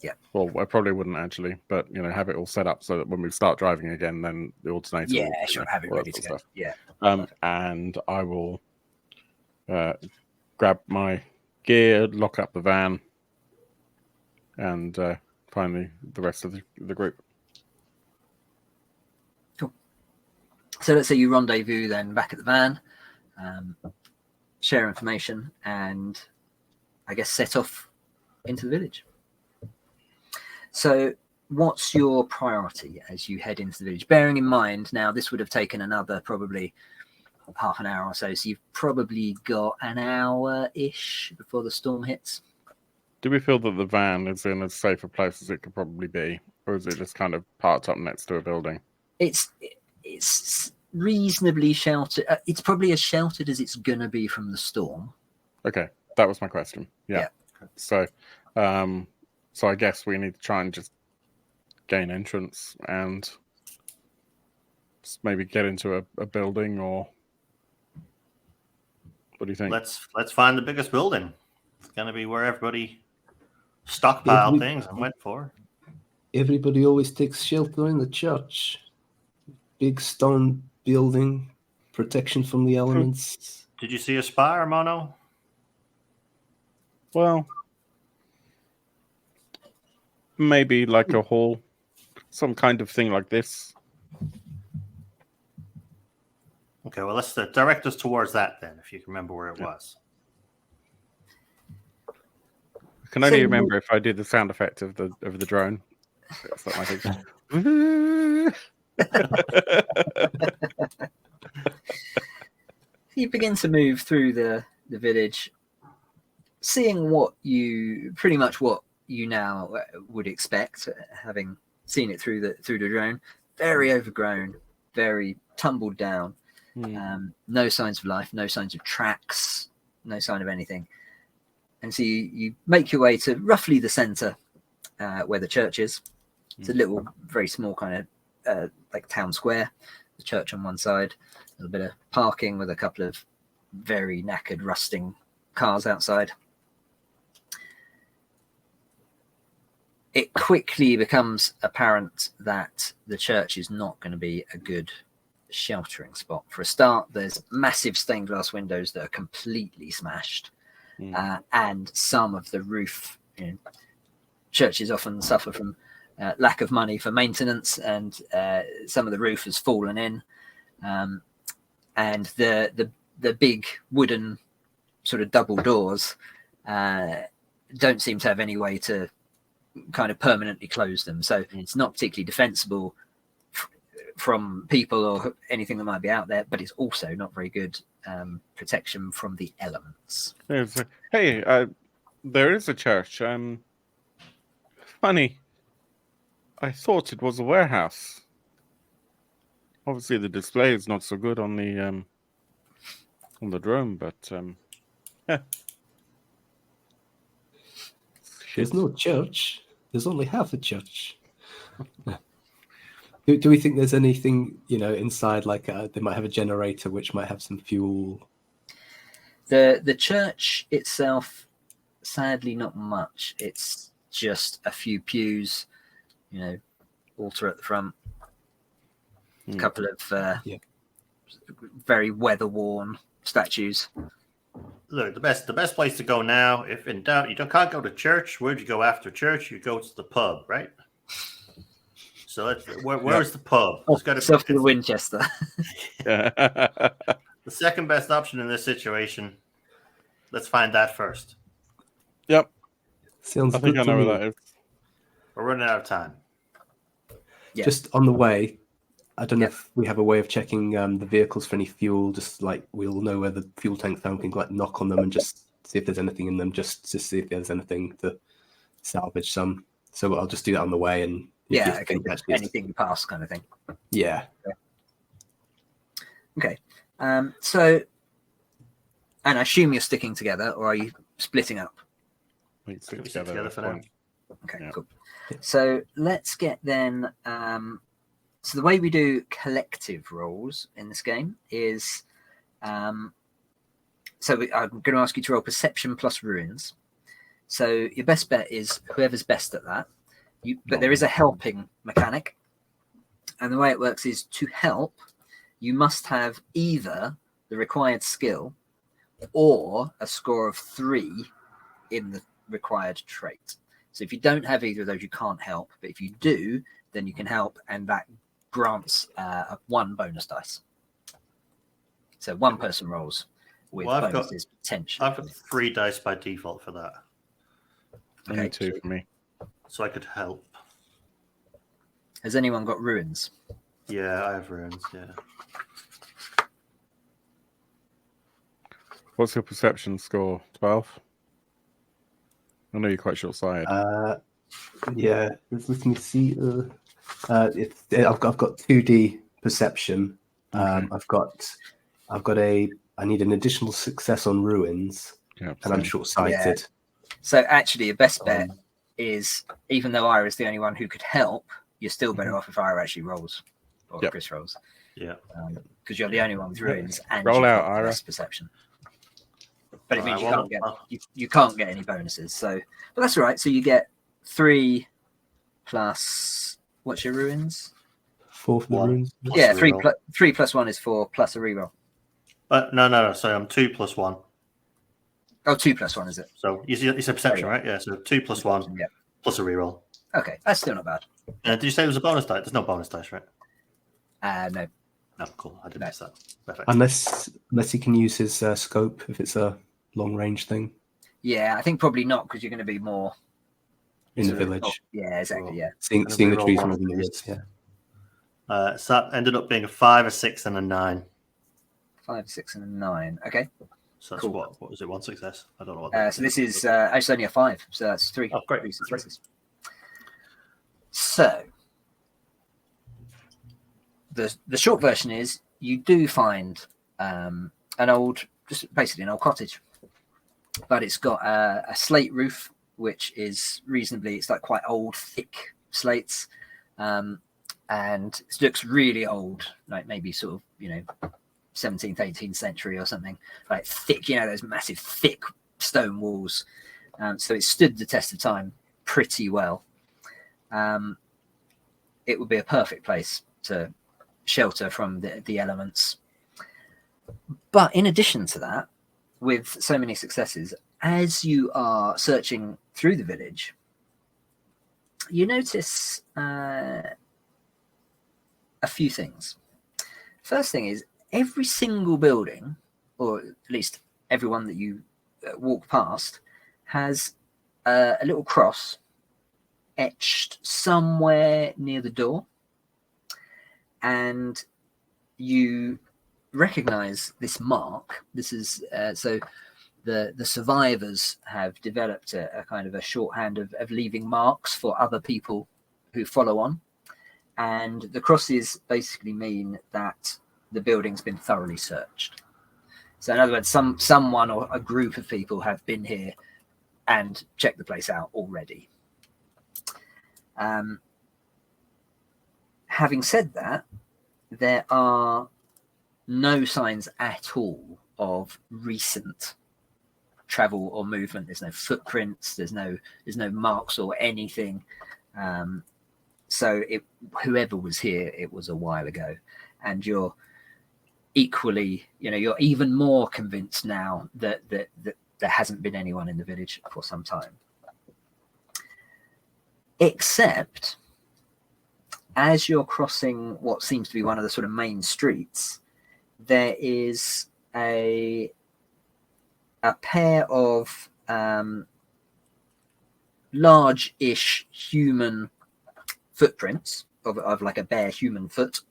Yeah. Well, I probably wouldn't actually, but have it all set up so that when we start driving again, then the alternator. Yeah, will, sure. Have it all ready that to sort go. of Yeah. stuff. And I will grab my gear, lock up the van, and find the rest of the group. Cool. So let's say you rendezvous then back at the van, share information, and I guess set off into the village. So what's your priority as you head into the village? Bearing in mind, now this would have taken another probably half an hour or so. So you've probably got an hour-ish before the storm hits. Do we feel that the van is in as safe a place as it could probably be? Or is it just kind of parked up next to a building? It's reasonably sheltered. It's probably as sheltered as it's going to be from the storm. Okay, that was my question. Yeah. So I guess we need to try and just gain entrance and just maybe get into a building, or what do you think? Let's find the biggest building. It's gonna be where everybody stockpiled things and went for. Everybody always takes shelter in the church. Big stone building, protection from the elements. Did you see a spire, Mono? Well, maybe like a hall, some kind of thing like this. Okay, well, let's direct us towards that then, if you can remember where it was. I can only remember if I did the sound effect of the drone. That's not my thing. You begin to move through the village, seeing what you now would expect, having seen it through the drone. Very overgrown, very tumbled down. No signs of life, no signs of tracks, no sign of anything. And so you make your way to roughly the center where the church is. It's a little, very small kind of like town square. The church on one side, a little bit of parking with a couple of very knackered, rusting cars outside. It quickly becomes apparent that the church is not going to be a good sheltering spot. For a start, there's massive stained glass windows that are completely smashed, and some of the roof. Churches often suffer from lack of money for maintenance, and some of the roof has fallen in, and the big wooden sort of double doors don't seem to have any way to kind of permanently close them. So it's not particularly defensible from people or anything that might be out there, but it's also not very good protection from the elements. Hey, there is a church. Funny. I thought it was a warehouse. Obviously, the display is not so good on the drone, but yeah. There's no church. There's only half a church. Do we think there's anything, inside, like they might have a generator which might have some fuel? The church itself, sadly, not much. It's just a few pews, altar at the front, a couple of very weather-worn statues. Look, the best place to go now, if in doubt, can't go to church. Where'd you go after church? You go to the pub, right? So where's the pub? It's got to be Winchester. The second best option in this situation. Let's find that first. Yep. Sounds I think good I know to where me. that is. We're running out of time. Yeah. Just on the way, I don't know if we have a way of checking the vehicles for any fuel. Just like we'll know where the fuel tanks are, we can like knock on them and just see if there's anything in them, just to see if there's anything to salvage some. So I'll just do that on the way, and anything you pass, kind of thing. Yeah. Okay. So, and I assume you're sticking together, or are you splitting up? We can stick We stick together for now. Okay, Yeah. cool. So let's get then So the way we do collective rolls in this game is, I'm going to ask you to roll perception plus ruins. So your best bet is whoever's best at that. But there is a helping mechanic. And the way it works is to help, you must have either the required skill or a score of 3 in the required trait. So if you don't have either of those, you can't help. But if you do, then you can help, and that grants 1 bonus dice. So one person rolls with bonuses potentially. I've got 3 dice by default for that. Only 2 for me. So I could help. Has anyone got ruins? Yeah, I have ruins, yeah. What's your perception score? 12? I know you're quite short-sighted. Yeah, let me see. I've got 2D perception. Okay. I need an additional success on ruins, Yeah, and I'm same. short-sighted. Yeah. So actually, your best bet is, even though Ira is the only one who could help, you're still better off if Ira actually rolls, or Yep. Chris rolls. Yeah. Because you're the only one with ruins, and Roll you've out, got Ira. less perception. But it means Alright, you can't get any bonuses. So, but that's all right. So you get 3 plus, what's your ruins? 4 for the 1. ruins. Plus Yeah, a 3 reroll. plus 1 is 4 plus a reroll. No. So I'm 2 plus 1. Oh, 2 plus 1 is it? So you said perception, right? Yeah. So 2 plus 1 Yeah. plus a reroll. Okay, that's still not bad. Did you say it was a bonus dice? There's no bonus dice, right? No. No, cool. I didn't miss that. Perfect. Unless he can use his scope if it's a long range thing Yeah, I think probably not, because you're going to be more in the So- village, Yeah, exactly. Yeah. seeing gonna the reroll trees one more of than the these. woods. Yeah. So that ended up being a 5, a 6, and a 9. 5, 6, and a 9. Okay. So that's Cool. what was it? 1 success? I don't know what. That So this is actually only a 5. So that's 3. Oh, great. 3 successes. So the short version is, you do find basically an old cottage, but it's got a slate roof, which is it's like quite old, thick slates, and it looks really old, like maybe sort of 17th, 18th century or something, like thick, those massive thick stone walls. So it stood the test of time pretty well. It would be a perfect place to shelter from the elements. But in addition to that, with so many successes, as you are searching through the village, you notice a few things. First thing is, every single building, or at least everyone that you walk past, has a little cross etched somewhere near the door, and you recognize this mark. This is so the survivors have developed a kind of a shorthand of leaving marks for other people who follow on, and the crosses basically mean that the building's been thoroughly searched. So in other words, someone or a group of people have been here and checked the place out already. Having said that, there are no signs at all of recent travel or movement. There's no footprints. There's no marks or anything. So whoever was here, it was a while ago, and you're equally, you're even more convinced now that there hasn't been anyone in the village for some time. Except, as you're crossing what seems to be one of the sort of main streets, there is a pair of large-ish human footprints of like a bare human foot,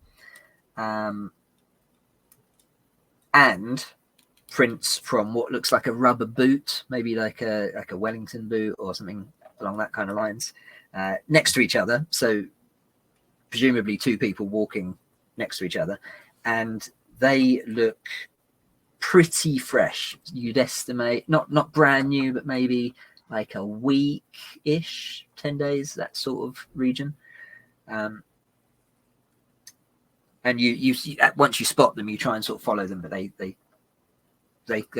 and prints from what looks like a rubber boot, maybe like a Wellington boot or something along that kind of lines, next to each other. So presumably 2 people walking next to each other, and they look pretty fresh. You'd estimate not brand new, but maybe like a week-ish, 10 days, that sort of region. And you once you spot them, you try and sort of follow them, but they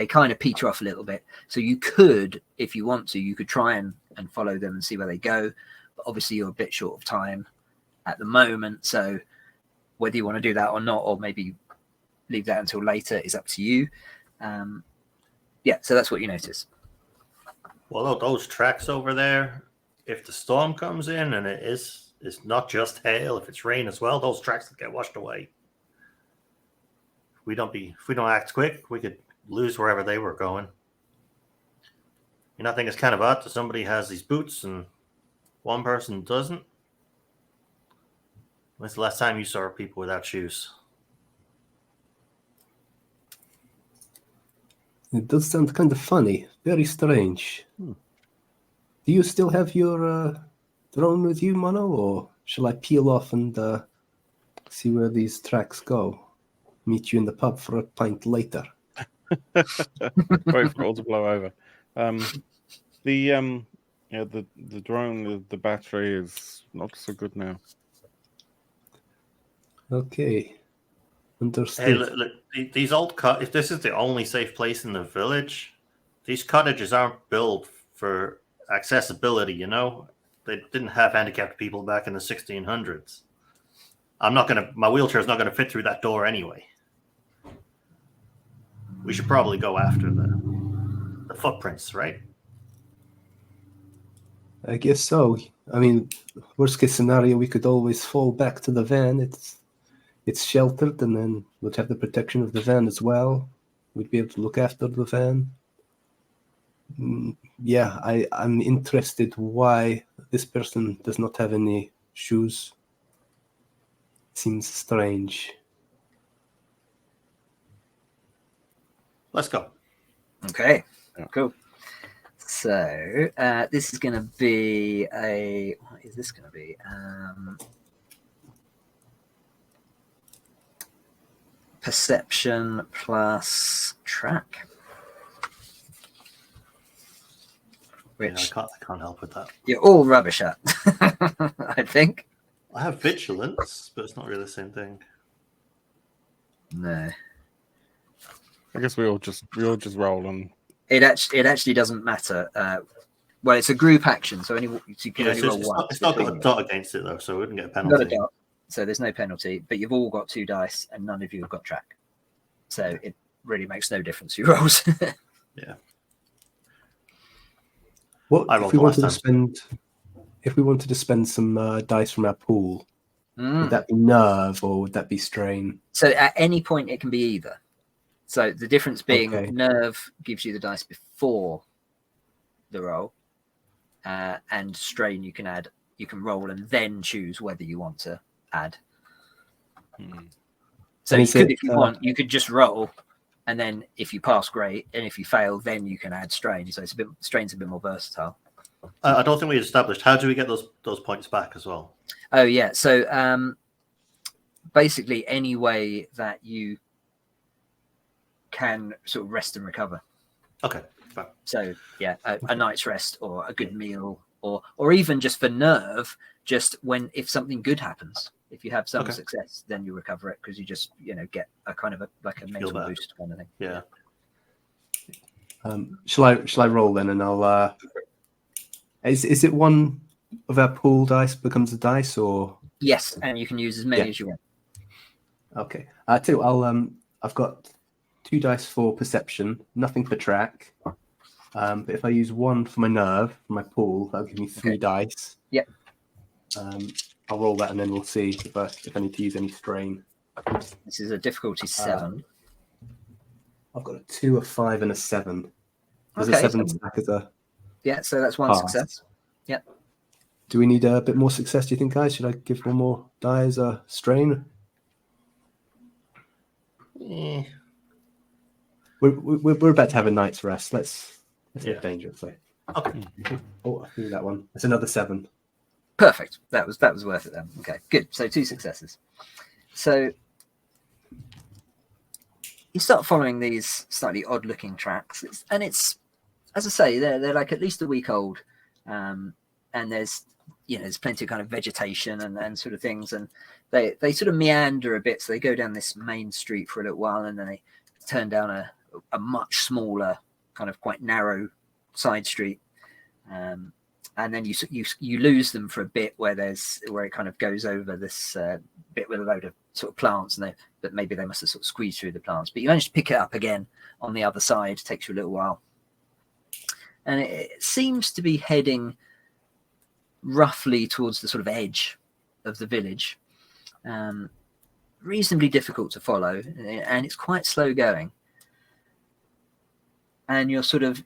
kind of peter off a little bit. So you could, if you want to, you could try and follow them and see where they go. But obviously you're a bit short of time at the moment. So whether you want to do that or not, or maybe leave that until later, is up to you. Yeah, so that's what you notice. Well, those tracks over there, if the storm comes in and it's not just hail, if it's rain as well, those tracks will get washed away. If we don't act quick, we could lose wherever they were going. You know, I think it's kind of odd that somebody has these boots and one person doesn't. When's the last time you saw people without shoes? It does sound kind of funny. Very strange. Do you still have your drone with you, Mono, or shall I peel off and see where these tracks go? Meet you in the pub for a pint later. Wait for it all to blow over. The drone, the battery is not so good now. Okay. Understood. Hey, look, these old if this is the only safe place in the village, these cottages aren't built for accessibility, you know? They didn't have handicapped people back in the 1600s. My wheelchair's not going to fit through that door anyway. We should probably go after the footprints, right? I guess so. I mean, worst case scenario, we could always fall back to the van. It's sheltered, and then we'd have the protection of the van as well. We'd be able to look after the van. Yeah, I'm interested why this person does not have any shoes. Seems strange. Let's go. Okay, Yeah. cool. So this is going to be what is this going to be? Perception plus track. Which I can't help with that. you're all rubbish at, I think. I have vigilance, but it's not really the same thing. No, I guess we all just roll on. it actually doesn't matter. Well, it's a group action, so you can only roll one. It's not got a dot against it though, so we wouldn't get a Not a penalty. dot, so there's no penalty. But you've all got 2 dice, and none of you have got track. So it really makes no difference who rolls. Yeah. What I if rolled we the wanted to last spend? If we wanted to spend some dice from our pool, Mm. would that be nerve or would that be strain? So at any point, it can be either. So the difference being Okay. nerve gives you the dice before the roll, and strain you can roll and then choose whether you want to add. So And you is could, it, if you want, you could just roll, and then if you pass, great, and if you fail, then you can add strain. So strain's a bit more versatile. I don't think we established how do we get those points back as well. Oh yeah, so basically any way that you can sort of rest and recover. Okay, fine. So yeah, a night's rest or a good meal, or even just for nerve, just if something good happens, if you have some success, then you recover it because you just get a kind of like a mental boost kind of thing. Yeah. Shall I roll then, and I'll. Is it one of our pool dice becomes a dice, or? Yes, and you can use as many as you want. Okay. Too. I've got 2 dice for perception, nothing for track. But if I use 1 for my nerve, for my pool, that'll give me 3 dice. Yep. I'll roll that, and then we'll see if I need to use any strain. This is a difficulty 7. I've got a 2, a 5, and a 7. Does a Okay, 7 so- stack as a? Yeah, so that's 1 pass? success. Yep. Do we need a bit more success? Do you think, guys? Should I give 1 more die as a strain? We're about to have a night's rest. Let's get dangerous. So. Okay. Oh, I threw that one. It's another 7. Perfect. That was worth it then. Okay, good. So 2 successes. So you start following these slightly odd-looking tracks, and it's as I say, they're like at least a week old, and there's there's plenty of kind of vegetation and sort of things, and they sort of meander a bit. So they go down this main street for a little while, and then they turn down a much smaller, kind of quite narrow side street, and then you lose them for a bit where it kind of goes over this bit with a load of sort of plants, but maybe they must have sort of squeezed through the plants. But you manage to pick it up again on the other side. It takes you a little while, and it seems to be heading roughly towards the sort of edge of the village. Reasonably difficult to follow, and it's quite slow going. And you're sort of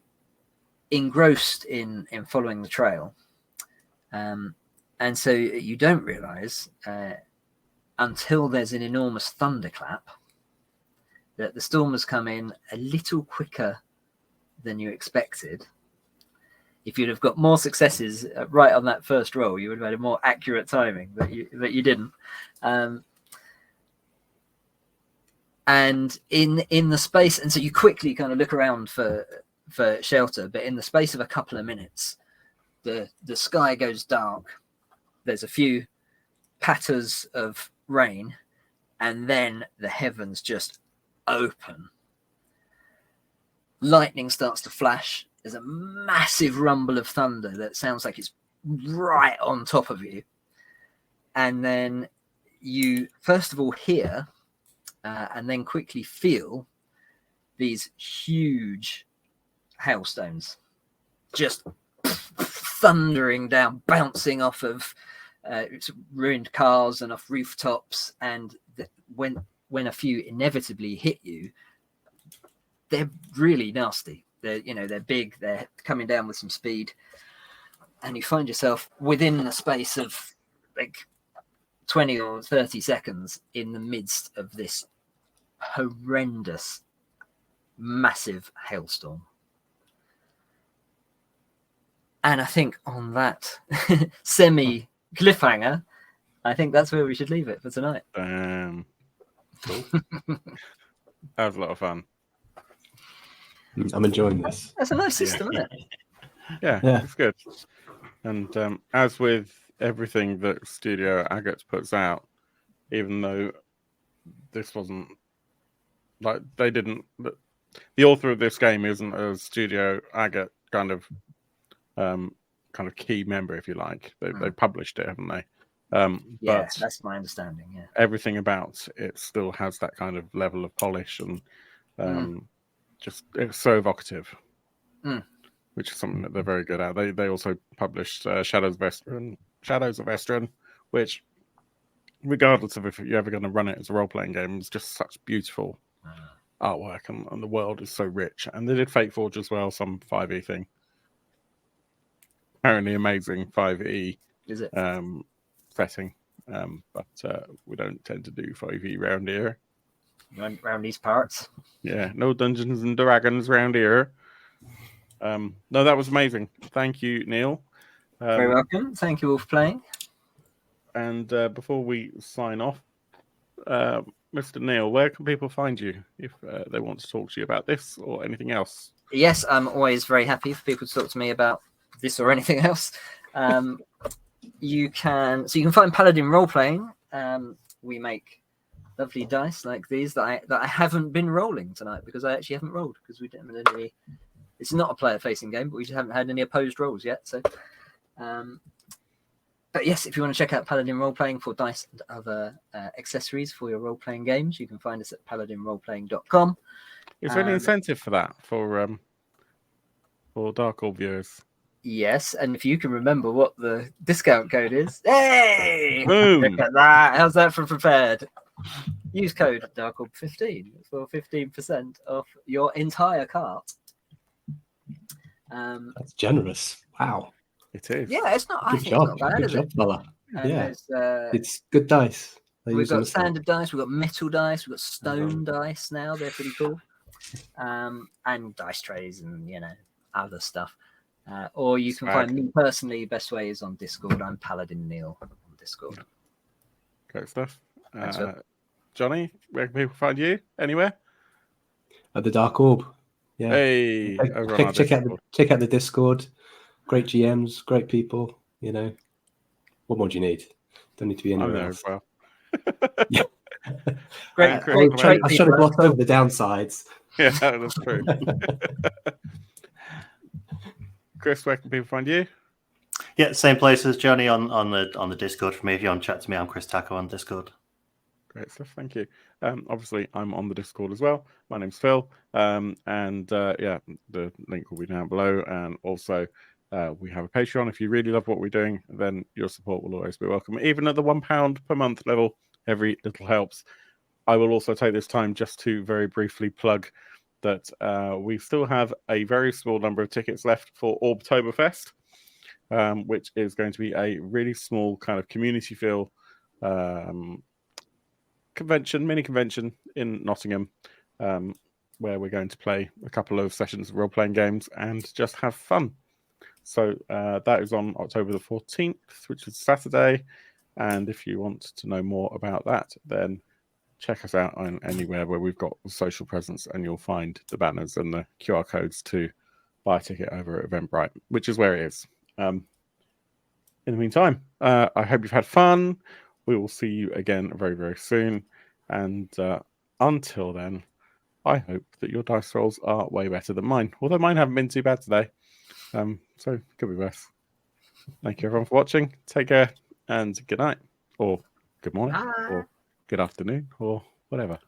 engrossed in following the trail. And so you don't realize until there's an enormous thunderclap that the storm has come in a little quicker than you expected. If you'd have got more successes right on that first roll, you would have had a more accurate timing that you didn't. And in the space, and so you quickly kind of look around for shelter, but in the space of a couple of minutes, the sky goes dark. There's a few patters of rain, and then the heavens just open. Lightning starts to flash. There's a massive rumble of thunder that sounds like it's right on top of you. And then you, first of all, hear and then quickly feel these huge hailstones just thundering down, bouncing off of ruined cars and off rooftops. And when a few inevitably hit you, they're really nasty. They're big, they're coming down with some speed, and you find yourself within the space of like 20 or 30 seconds in the midst of this horrendous, massive hailstorm. And I think on that semi cliffhanger, I think that's where we should leave it for tonight. Cool. That was a lot of fun. I'm enjoying this. That's a nice system, isn't it? Yeah, it's good. And as with everything that Studio Agate puts out, even though this wasn't like they didn't, the author of this game isn't a Studio Agate kind of key member, if you like. They published it, haven't they? Yeah, but that's my understanding. Yeah, everything about it still has that kind of level of polish and just it's so evocative, which is something that they're very good at. They also published Shadows of Estrin, which, regardless of if you're ever going to run it as a role-playing game, is just such beautiful artwork, and the world is so rich. And they did Fate Forge as well, some 5e thing. Apparently amazing 5e is it? Setting, but we don't tend to do 5e round here. Around these parts. Yeah, no Dungeons and Dragons round here. No, that was amazing. Thank you, Neil. Very welcome. Thank you all for playing. And before we sign off, Mr. Neil, where can people find you if they want to talk to you about this or anything else? Yes, I'm always very happy for people to talk to me about this or anything else. You can find Paladin Roleplaying. We make lovely dice like these that I haven't been rolling tonight because I actually haven't rolled because we didn't have any. It's not a player-facing game, but we just haven't had any opposed rolls yet. So, but yes, if you want to check out Paladin Roleplaying for dice and other accessories for your role-playing games, you can find us at paladinroleplaying.com. Is there any incentive for that for Dark Orb viewers? Yes, and if you can remember what the discount code is, hey, boom! Look at that. How's that for prepared? Use code DarkOrb15 for 15% off your entire cart. That's generous. Wow. It is. Yeah, it's not. Good job. Good job, fella. Yeah, it's good dice. We've got standard dice, we've got metal dice, we've got stone dice now. They're pretty cool. And dice trays and other stuff. Or you can find me personally. Best way is on Discord. I'm Paladin Neil on Discord. Great stuff. Johnny, where can people find you? Anywhere? At the Dark Orb. Yeah. Hey, check out the Discord. Great GMs, great people. What more do you need? Don't need to be I'm anywhere there else. as well. Yeah. Great, And I Chris, great, was where- great trying to people. gloss over the downsides. Yeah, that's true. Chris, where can people find you? Yeah, same place as Johnny on the Discord for me. If you want to chat to me, I'm Chris Taco on Discord. Great stuff, thank you. Obviously, I'm on the Discord as well. My name's Phil, and yeah, the link will be down below. And also, we have a Patreon. If you really love what we're doing, then your support will always be welcome. Even at the £1 per month level, every little helps. I will also take this time just to very briefly plug that we still have a very small number of tickets left for Orbtoberfest, which is going to be a really small kind of community feel mini convention in Nottingham, where we're going to play a couple of sessions of role-playing games and just have fun. So that is on October the 14th, which is Saturday. And if you want to know more about that, then check us out on anywhere where we've got a social presence, and you'll find the banners and the QR codes to buy a ticket over at Eventbrite, which is where it is. In the meantime, I hope you've had fun. We will see you again very, very soon. And until then, I hope that your dice rolls are way better than mine. Although mine haven't been too bad today. So could be worse. Thank you everyone for watching. Take care and good night. Or good morning. Bye. Or good afternoon. Or whatever.